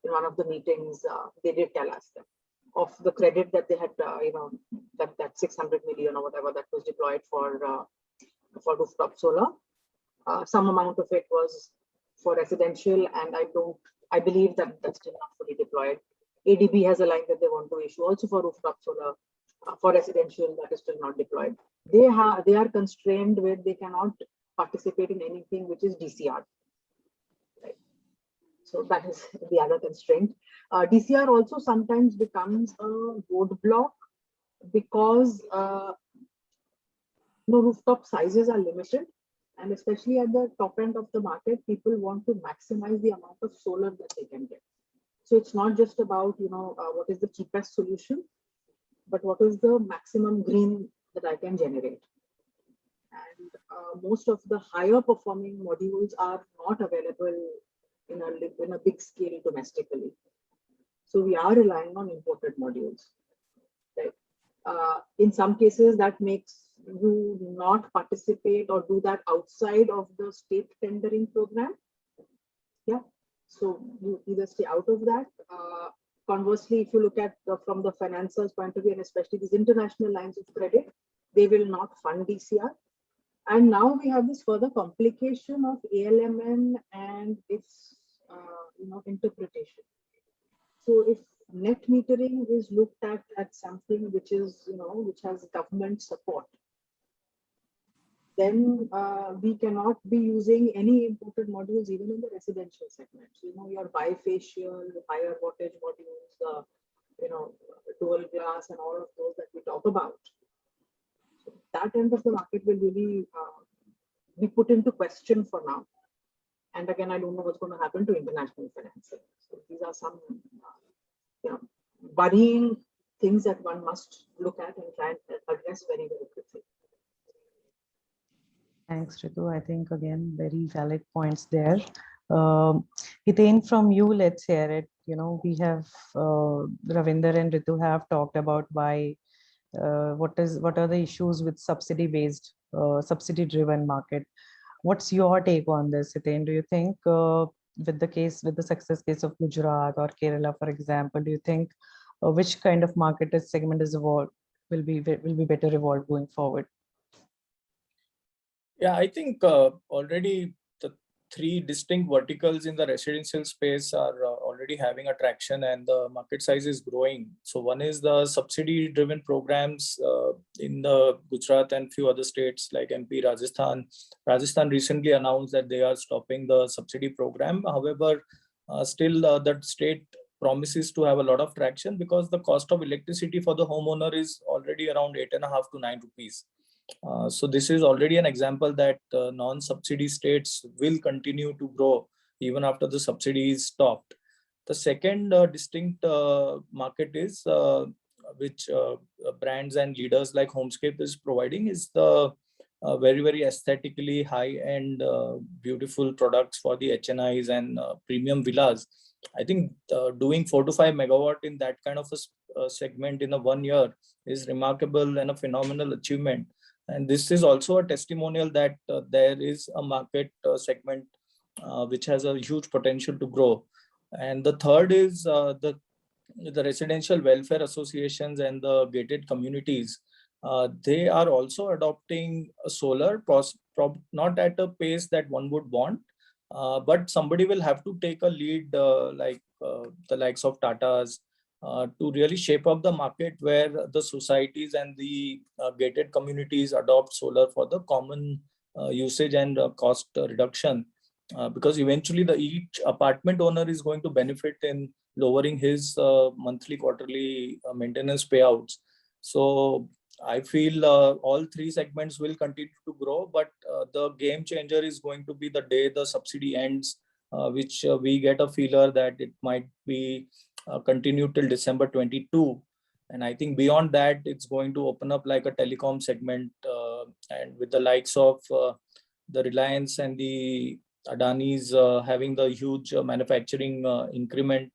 in one of the meetings they did tell us that of the credit that they had, that 600 million or whatever that was deployed for rooftop solar. Some amount of it was for residential, and I believe that that's still not fully deployed. ADB has a line that they want to issue also for rooftop solar for residential, that is still not deployed. They are constrained with, they cannot participate in anything which is DCR. Right. So that is the other constraint. DCR also sometimes becomes a roadblock because rooftop sizes are limited. And especially at the top end of the market, people want to maximize the amount of solar that they can get. So it's not just about, what is the cheapest solution, but what is the maximum green that I can generate. And most of the higher performing modules are not available in a big scale domestically. So we are relying on imported modules. Right? In some cases, that makes you not participate or do that outside of the state tendering program. Yeah, so you either stay out of that. Conversely, if you look at from the financier's point of view, and especially these international lines of credit, they will not fund DCR. And now we have this further complication of ALMM and its interpretation. So if net metering is looked at something which is which has government support, then we cannot be using any imported modules even in the residential segment. So, your bifacial, higher wattage modules, dual glass and all of those that we talk about. So that end of the market will really be put into question for now. And again, I don't know what's going to happen to international financing. So these are some worrying things that one must look at and try and address very, very quickly. Thanks, Ritu. I think, again, very valid points there. Hiten, from you, let's hear it. We have Ravinder and Ritu have talked about why, what are the issues with subsidy-based subsidy-driven market. What's your take on this, Hiten? Do you think with the success case of Gujarat or Kerala, for example, do you think which kind of market segment is evolved will be better evolved going forward? Yeah, I think already the three distinct verticals in the residential space are already having attraction, and the market size is growing. So one is the subsidy-driven programs in the Gujarat and few other states like MP, Rajasthan. Rajasthan recently announced that they are stopping the subsidy program. However, still that state promises to have a lot of traction because the cost of electricity for the homeowner is already around 8.5 to 9 rupees. So this is already an example that non-subsidy states will continue to grow even after the subsidy is stopped. The second distinct market is which brands and leaders like Homescape is providing is the very, very aesthetically high-end beautiful products for the HNIs and premium villas. I think doing 4 to 5 megawatt in that kind of a segment in a 1 year is remarkable and a phenomenal achievement. And this is also a testimonial that there is a market segment which has a huge potential to grow. And the third is the residential welfare associations and the gated communities. They are also adopting solar, not at a pace that one would want, but somebody will have to take a lead like the likes of Tata's, to really shape up the market where the societies and the gated communities adopt solar for the common usage and cost reduction. Because eventually each apartment owner is going to benefit in lowering his monthly, quarterly maintenance payouts. So I feel all three segments will continue to grow, but the game changer is going to be the day the subsidy ends, which we get a feeler that it might be continue till December 22. And I think beyond that, it's going to open up like a telecom segment, and with the likes of the Reliance and the Adani's having the huge manufacturing increment,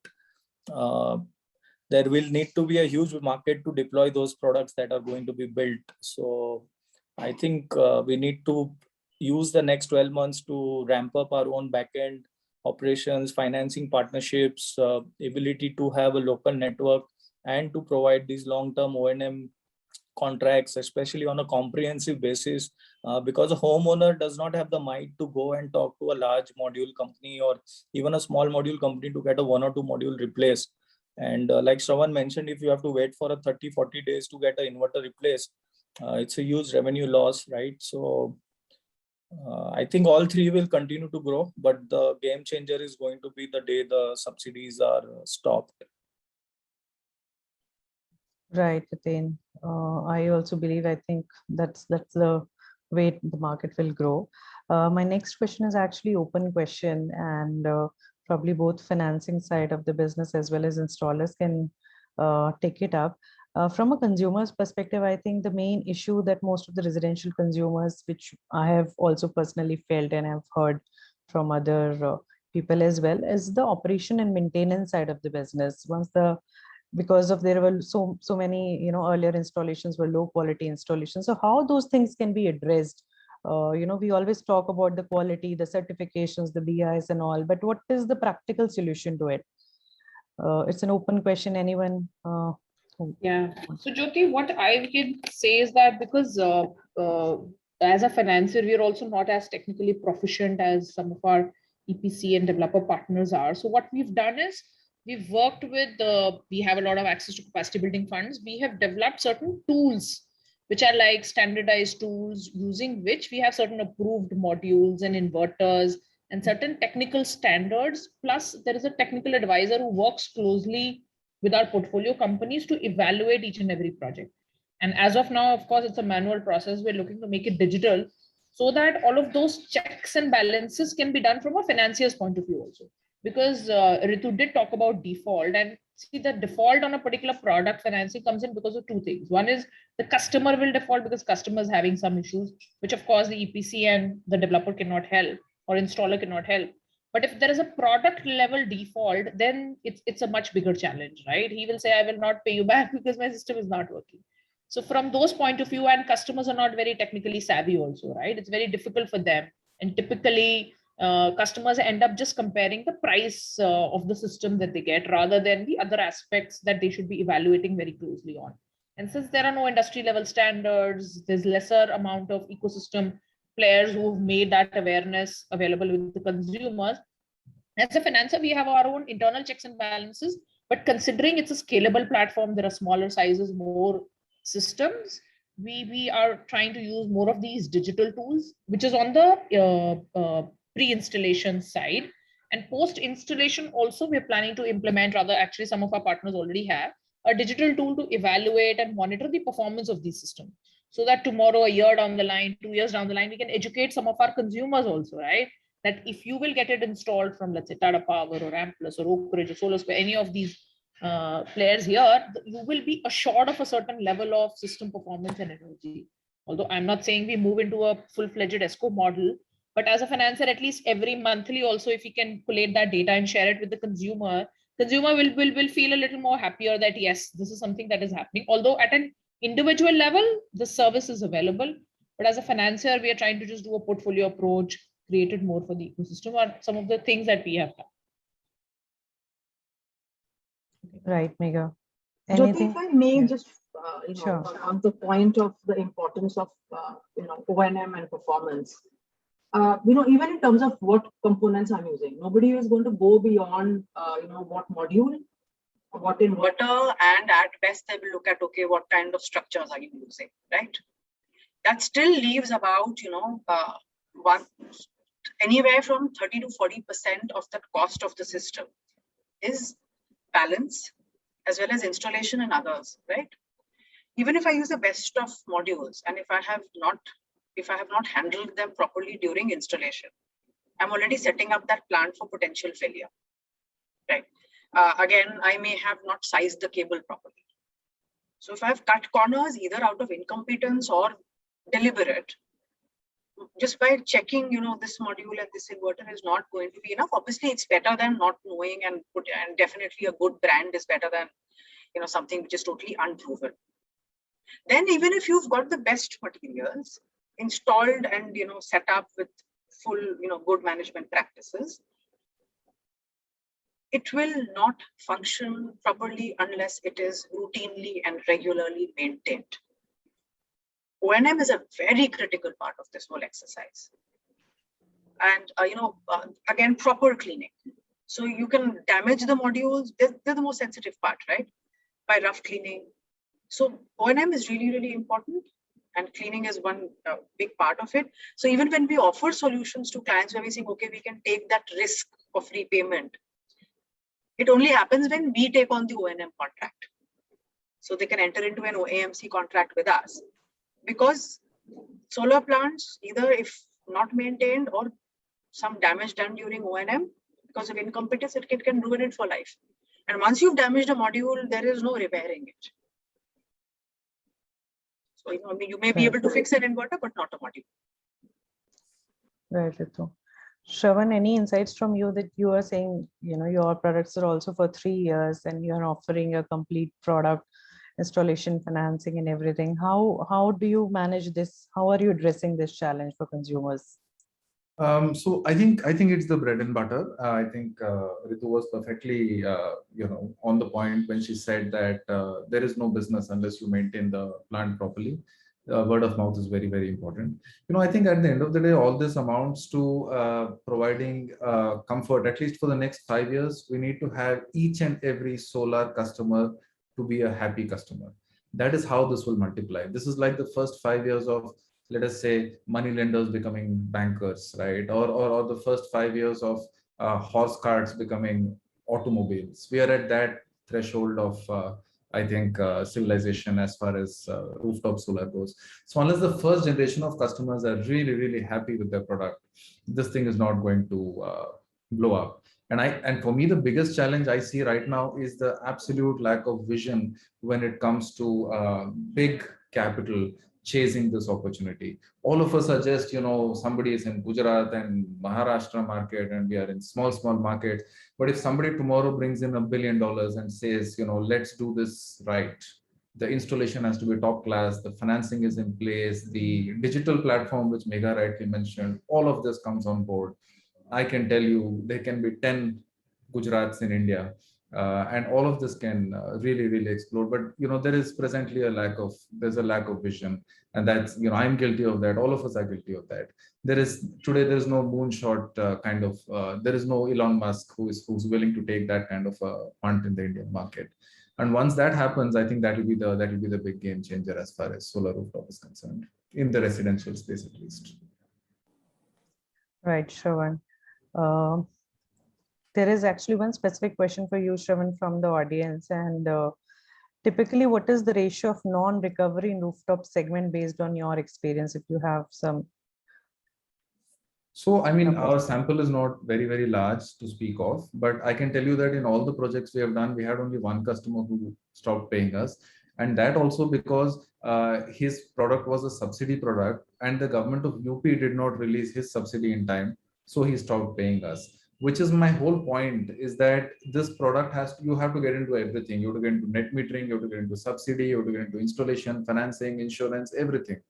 there will need to be a huge market to deploy those products that are going to be built. So I think we need to use the next 12 months to ramp up our own backend operations, financing partnerships, ability to have a local network, and to provide these long-term O&M contracts, especially on a comprehensive basis, because a homeowner does not have the might to go and talk to a large module company or even a small module company to get a 1 or 2 module replaced. And like Shravan mentioned, if you have to wait for a 30-40 days to get an inverter replaced, it's a huge revenue loss, right? So I think all three will continue to grow, but the game changer is going to be the day the subsidies are stopped. Right, Hiten. I also believe, I think that's the way the market will grow. My next question is actually open question, and probably both financing side of the business as well as installers can take it up. From a consumer's perspective, I think the main issue that most of the residential consumers, which I have also personally felt and have heard from other people as well, is the operation and maintenance side of the business. Because of there were so many, earlier installations were low quality installations. So how those things can be addressed? We always talk about the quality, the certifications, the BIs and all, but what is the practical solution to it? It's an open question. Anyone? Yeah. So Jyoti, what I can say is that because as a financier, we are also not as technically proficient as some of our EPC and developer partners are. So what we've done is we've worked with, we have a lot of access to capacity building funds. We have developed certain tools, which are like standardized tools using which we have certain approved modules and inverters and certain technical standards. Plus there is a technical advisor who works closely with our portfolio companies to evaluate each and every project. And as of now, of course, it's a manual process. We're looking to make it digital so that all of those checks and balances can be done from a financier's point of view also. Because Ritu did talk about default, and see the default on a particular product financing comes in because of two things. One is the customer will default because customer is having some issues, which of course the EPC and the developer cannot help or installer cannot help. But if there is a product level default, then it's a much bigger challenge, right? He will say, I will not pay you back because my system is not working. So from those point of view, and customers are not very technically savvy also, right? It's very difficult for them. And typically customers end up just comparing the price of the system that they get rather than the other aspects that they should be evaluating very closely on. And since there are no industry level standards, there's lesser amount of ecosystem players who've made that awareness available with the consumers. As a financer, we have our own internal checks and balances, but considering it's a scalable platform, there are smaller sizes, more systems. We are trying to use more of these digital tools, which is on the pre-installation side. And post-installation also, we're planning to implement, rather actually some of our partners already have, a digital tool to evaluate and monitor the performance of these systems. So that tomorrow, a year down the line, 2 years down the line, we can educate some of our consumers also, right? That if you will get it installed from, let's say, Tata Power or Amplus or Oak Ridge or SolarSquare, any of these players here, you will be assured of a certain level of system performance and energy. Although I'm not saying we move into a full-fledged ESCO model, but as a financer, at least every monthly also, if we can collate that data and share it with the consumer will feel a little more happier that yes, this is something that is happening. Although at an individual level, the service is available, but as a financier, we are trying to just do a portfolio approach, create it more for the ecosystem, or some of the things that we have done. Right, Megha. Jyoti, Anything? if I may Yeah. just, Sure. on the point of the importance of, O&M and performance. Even in terms of what components I'm using, nobody is going to go beyond, what module, what inverter, and at best they will look at, okay, what kind of structures are you using, right? That still leaves about, anywhere from 30 to 40% of the cost of the system is balance, as well as installation and others, right? Even if I use the best of modules, and if I have not handled them properly during installation, I'm already setting up that plant for potential failure, right? Again, I may have not sized the cable properly. So if I have cut corners, either out of incompetence or deliberate, just by checking, this module and this inverter is not going to be enough. Obviously, it's better than not knowing, and definitely a good brand is better than, something which is totally unproven. Then even if you've got the best materials installed and, set up with full, good management practices, it will not function properly unless it is routinely and regularly maintained. O&M is a very critical part of this whole exercise. And, again, proper cleaning. So you can damage the modules. They're the most sensitive part, right? By rough cleaning. So O&M is really, really important. And cleaning is one big part of it. So even when we offer solutions to clients where we think, okay, we can take that risk of repayment, it only happens when we take on the O&M contract. So they can enter into an AMC contract with us. Because solar plants, either if not maintained or some damage done during O&M, because of incompetence, it can ruin it for life. And once you've damaged a module, there is no repairing it. So, you may be able to fix an inverter, but not a module. Right, Ritu. Shravan, any insights from you that you are saying, your products are also for 3 years and you're offering a complete product, installation, financing and everything. How do you manage this? How are you addressing this challenge for consumers? So I think it's the bread and butter. I think Ritu was perfectly, on the point when she said that there is no business unless you maintain the plant properly. Word of mouth is very, very important. I think at the end of the day, all this amounts to providing comfort, at least for the next 5 years. We need to have each and every solar customer to be a happy customer. That is how this will multiply. This is like the first 5 years of, let us say, money lenders becoming bankers, right? Or the first 5 years of horse carts becoming automobiles. We are at that threshold of, I think, civilization as far as rooftop solar goes. So unless the first generation of customers are really, really happy with their product, this thing is not going to blow up. And for me, the biggest challenge I see right now is the absolute lack of vision when it comes to big capital chasing this opportunity. All of us are just, somebody is in Gujarat and Maharashtra market and we are in small markets. But if somebody tomorrow brings in $1 billion and says, let's do this right, the installation has to be top class, the financing is in place, the digital platform, which Megha rightly mentioned, all of this comes on board. I can tell you there can be 10 Gujarats in India, and all of this can really, really explode. But there is presently there's a lack of vision, and that's I'm guilty of that. All of us are guilty of that. There is no moonshot kind of. There is no Elon Musk who's willing to take that kind of punt in the Indian market. And once that happens, I think that will be the big game changer as far as solar rooftop is concerned, in the residential space at least. Right, Shravan. There is actually one specific question for you, Shravan, from the audience. And typically, what is the ratio of non-recovery in rooftop segment based on your experience, if you have some? So, I mean, our sample is not very, very large to speak of, but I can tell you that in all the projects we have done, we had only one customer who stopped paying us. And that also because his product was a subsidy product and the government of UP did not release his subsidy in time. So he stopped paying us, which is my whole point, is that this product you have to get into everything. You have to get into net metering, you have to get into subsidy, you have to get into installation, financing, insurance, everything.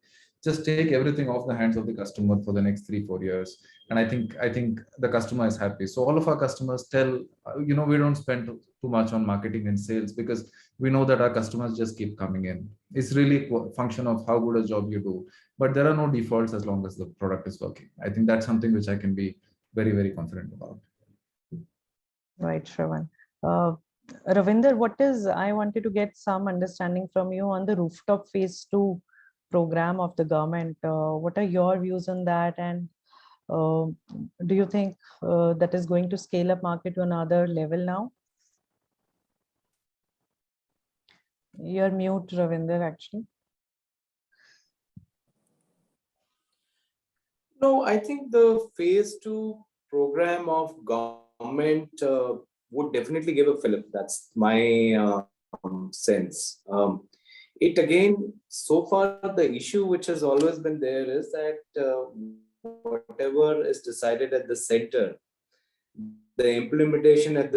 Just take everything off the hands of the customer for the next 3-4 years, and I think the customer is happy. So all of our customers tell, we don't spend too much on marketing and sales because we know that our customers just keep coming in. It's really a function of how good a job you do, but there are no defaults as long as the product is working. I think that's something which I can be very, very confident about. Right, Shravan. Ravinder, I wanted to get some understanding from you on the rooftop phase 2 program of the government. What are your views on that? And do you think that is going to scale up market to another level now? You're mute, Ravinder, actually. No, I think the phase 2 program of government would definitely give a fillip. That's my sense. It again, so far, the issue which has always been there is that whatever is decided at the center, the implementation at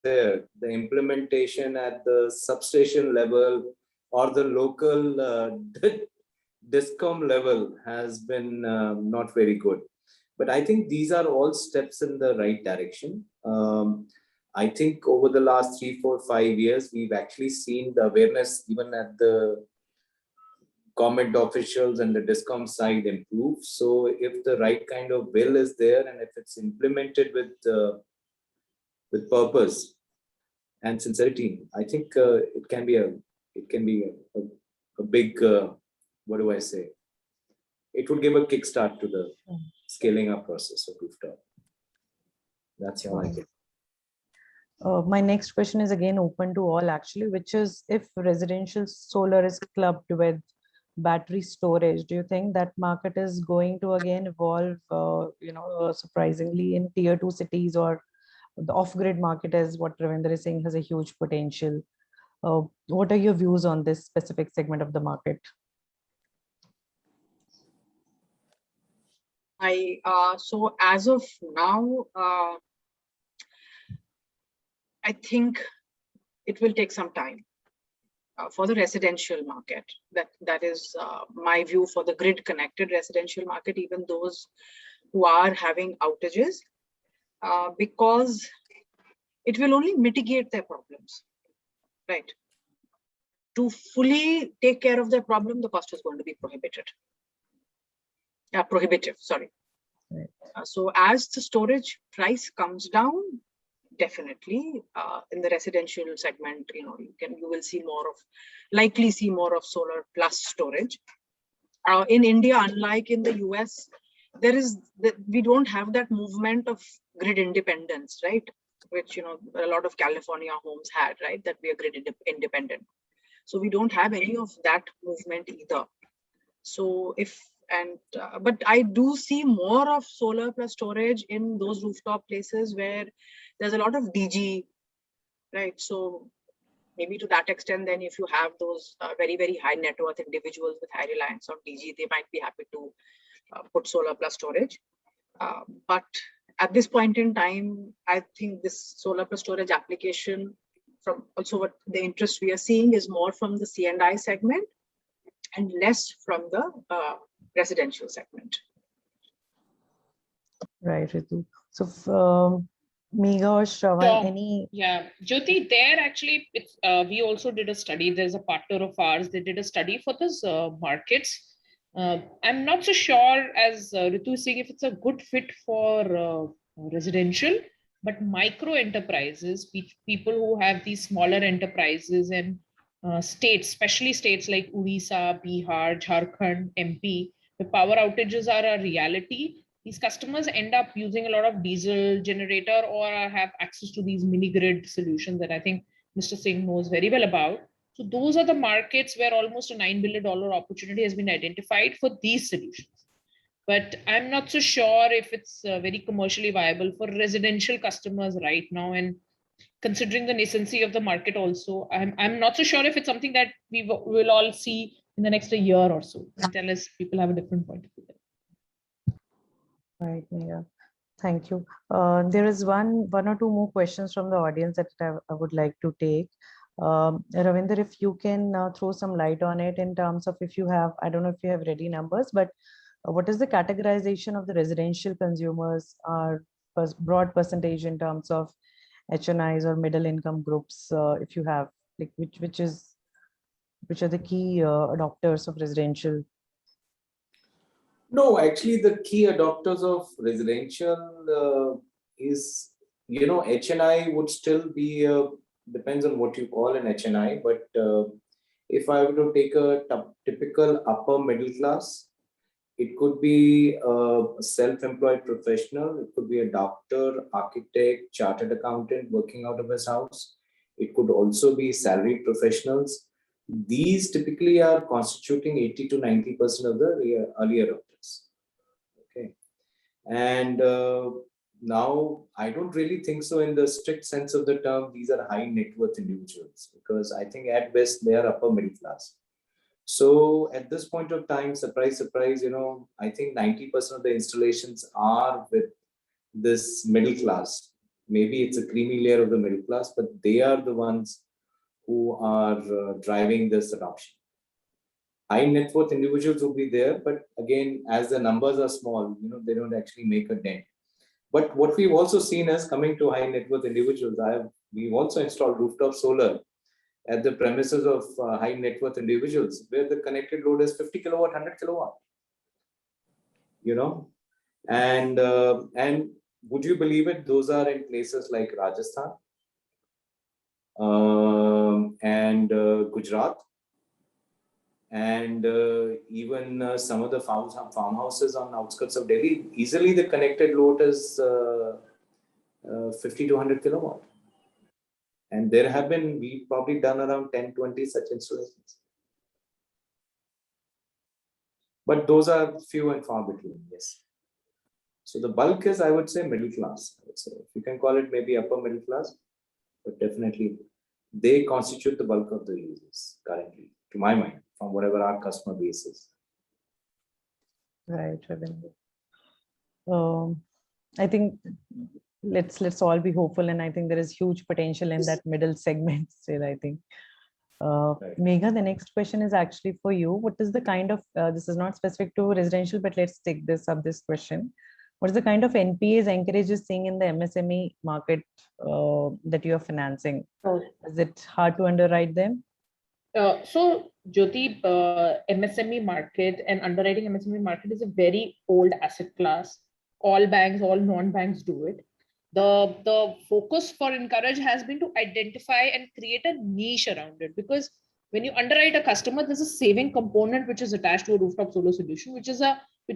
the implementation at the substation level or the local DISCOM level has been not very good. But I think these are all steps in the right direction. I think over the last 3, 4, 5 years, we've actually seen the awareness even at the government officials and the DISCOM side improve. So if the right kind of will is there and if it's implemented with purpose and sincerity, I think it can be a big, what do I say? It would give a kickstart to the scaling up process of rooftop. That's how I get. My next question is again open to all actually, which is if residential solar is clubbed with battery storage, do you think that market is going to again evolve, surprisingly in tier 2 cities, or the off-grid market, as what Ravinder is saying, has a huge potential? What are your views on this specific segment of the market? So as of now, I think it will take some time for the residential market. That is my view for the grid connected residential market, even those who are having outages, because it will only mitigate their problems, right? To fully take care of their problem, the cost is going to be prohibitive, sorry. Right. So as the storage price comes down, definitely in the residential segment, you will see likely see more of solar plus storage. In India, unlike in the US, we don't have that movement of grid independence, right? Which a lot of California homes had, right? That we are grid independent. So we don't have any of that movement either. So but I do see more of solar plus storage in those rooftop places where there's a lot of DG, right? So maybe to that extent, then if you have those very, very high net worth individuals with high reliance on DG, they might be happy to put solar plus storage. But at this point in time, I think this solar plus storage application from also what the interest we are seeing is more from the C&I segment and less from the residential segment. Right, Ritu. So, Megha or Shravan, Sure. any? Yeah, Jyoti, there actually, it's, we also did a study. There's a partner of ours. They did a study for this markets. I'm not so sure, as Ritu is saying, if it's a good fit for residential, but micro enterprises, people who have these smaller enterprises and states, especially states like Odisha, Bihar, Jharkhand, MP, the power outages are a reality. These customers end up using a lot of diesel generator or have access to these mini grid solutions that I think Mr. Singh knows very well about. So those are the markets where almost a $9 billion opportunity has been identified for these solutions. But I'm not so sure if it's very commercially viable for residential customers right now. And considering the nascency of the market also, I'm not so sure if it's something that we will all see in the next year or so, unless people have a different point of view. Right, Megha. Thank you. There is one or two more questions from the audience that I would like to take. Ravinder, if you can throw some light on it in terms of if you have, I don't know if you have ready numbers, but what is the categorization of the residential consumers, broad percentage in terms of HNIs or middle income groups, if you have, like which are the key adopters of residential? No, actually, the key adopters of residential is, HNI would still be, depends on what you call an HNI, but if I were to take a typical upper middle class, it could be a self-employed professional, it could be a doctor, architect, chartered accountant working out of his house. It could also be salaried professionals. These typically are constituting 80 to 90% of the early adopters. Okay. And now I don't really think so in the strict sense of the term, these are high net worth individuals, because I think at best they are upper middle class. So at this point of time, surprise, surprise, I think 90% of the installations are with this middle class. Maybe it's a creamy layer of the middle class, but they are the ones who are driving this adoption. High net worth individuals will be there, but again, as the numbers are small, they don't actually make a dent. But what we've also seen is, coming to high net worth individuals, we've also installed rooftop solar at the premises of high net worth individuals, where the connected load is 50 kilowatt, 100 kilowatt. And would you believe it? Those are in places like Rajasthan and Gujarat, and even some of the farmhouses on outskirts of Delhi. Easily the connected load is 50 to 100 kilowatt. And we've probably done around 10, 20 such installations. But those are few and far between, yes. So the bulk is, I would say, middle class. I would say, if you can call it maybe upper middle class, but definitely they constitute the bulk of the users currently, to my mind, from whatever our customer base is. Right, Ravinder. I think let's all be hopeful, and I think there is huge potential in that middle segment still, I think. Right. Megha, the next question is actually for you. What is the kind of, this is not specific to residential, but let's take this question. What is the kind of NPAs Anchorage is seeing in the MSME market that you are financing? Is it hard to underwrite them? So Jyoti, MSME market and underwriting MSME market is a very old asset class. All banks, all non-banks do it. The focus for Encourage has been to identify and create a niche around it, because when you underwrite a customer, there's a saving component which is attached to a rooftop solar solution, which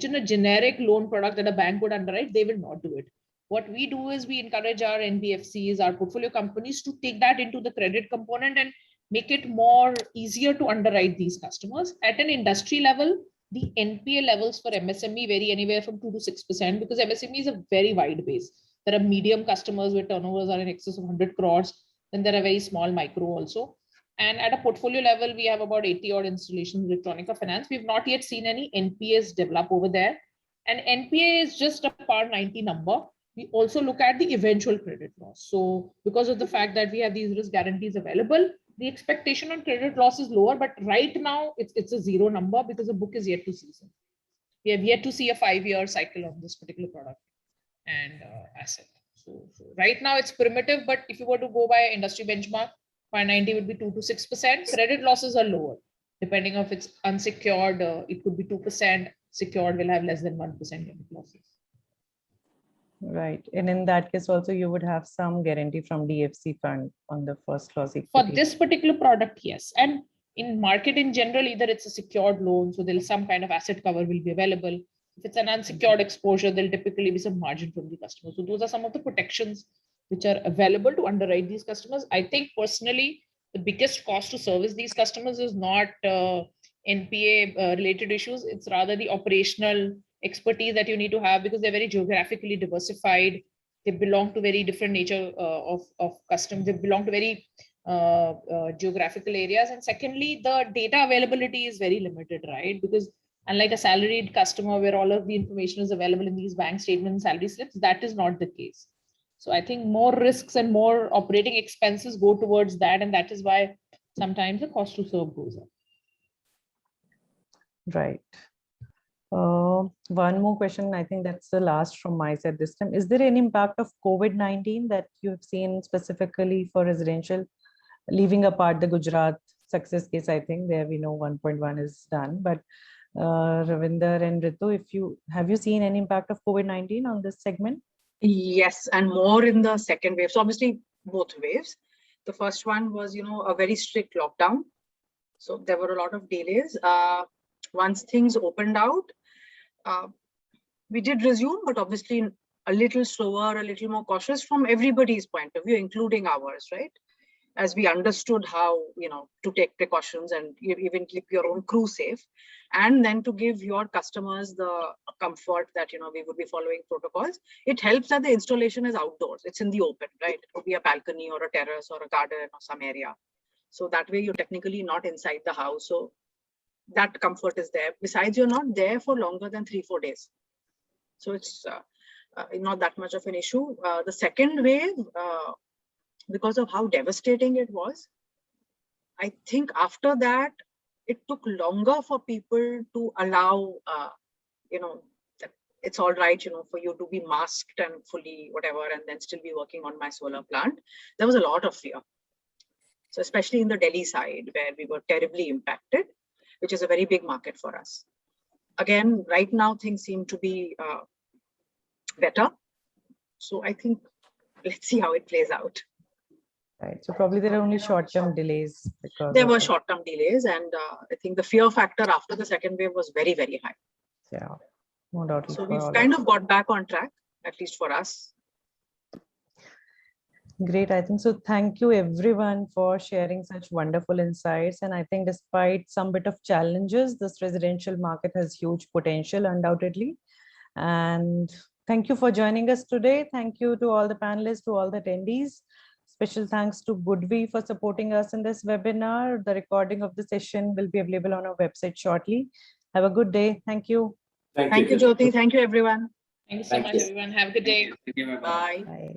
in a generic loan product that a bank would underwrite, they will not do it. What we do is we encourage our NBFCs, our portfolio companies, to take that into the credit component and make it more easier to underwrite these customers. At an industry level, the NPA levels for MSME vary anywhere from 2 to 6%, because MSME is a very wide base. There are medium customers where turnovers are in excess of 100 crores. Then there are very small micro also. And at a portfolio level, we have about 80 odd installations with Electronica Finance. We've not yet seen any NPAs develop over there. And NPA is just a par 90 number. we also look at the eventual credit loss. So because of the fact that we have these risk guarantees available, the expectation on credit loss is lower, but right now it's a zero number because the book is yet to season. We have yet to see a 5-year cycle on this particular product and asset. So right now it's primitive, but if you were to go by industry benchmark, 590 would be 2 to 6%. Credit losses are lower. Depending if it's unsecured, it could be 2%. Secured will have less than 1% credit losses. Right. And in that case, also you would have some guarantee from DFC fund on the first loss equity. For this particular product, yes. And in market in general, either it's a secured loan, so there's some kind of asset cover will be available. If it's an unsecured exposure, there'll typically be some margin from the customer. So those are some of the protections which are available to underwrite these customers. I think personally, the biggest cost to service these customers is not NPA related issues. It's rather the operational expertise that you need to have, because they're very geographically diversified. They belong to very different nature of customers. They belong to very geographical areas. And secondly, the data availability is very limited, right? Because unlike a salaried customer where all of the information is available in these bank statements, salary slips, that is not the case. So I think more risks and more operating expenses go towards that. And that is why sometimes the cost to serve goes up. Right. One more question. I think that's the last from my side this time. Is there any impact of COVID-19 that you've seen specifically for residential, leaving apart the Gujarat success case? I think there we know 1.1 is done, but Ravinder and Ritu, have you seen any impact of COVID-19 on this segment? Yes, and more in the second wave. So obviously both waves. The first one was, a very strict lockdown. So there were a lot of delays. Once things opened out, we did resume, but obviously a little slower, a little more cautious from everybody's point of view, including ours, right? As we understood how, to take precautions and even keep your own crew safe, and then to give your customers the comfort that, we would be following protocols. It helps that the installation is outdoors. It's in the open, right? It could be a balcony or a terrace or a garden or some area. So that way you're technically not inside the house. So that comfort is there. Besides, you're not there for longer than 3-4 days. So it's not that much of an issue. The second wave, because of how devastating it was, I think after that, it took longer for people to allow, it's all right, for you to be masked and fully whatever, and then still be working on my solar plant. There was a lot of fear. So especially in the Delhi side, where we were terribly impacted, which is a very big market for us. Again, right now, things seem to be better. So I think, let's see how it plays out. Right. So probably there are only short-term delays. Because there were short-term delays, and I think the fear factor after the second wave was very, very high. Yeah, no doubt. So we've kind of got back on track, at least for us. Great. I think so. Thank you everyone for sharing such wonderful insights. And I think despite some bit of challenges, this residential market has huge potential, undoubtedly. And thank you for joining us today. Thank you to all the panelists, to all the attendees. Special thanks to Goodwe for supporting us in this webinar. The recording of the session will be available on our website shortly. Have a good day. Thank you. Thank you, Jyoti. Thank you, everyone. Thank you so much, everyone. Have a good day. Bye. Bye.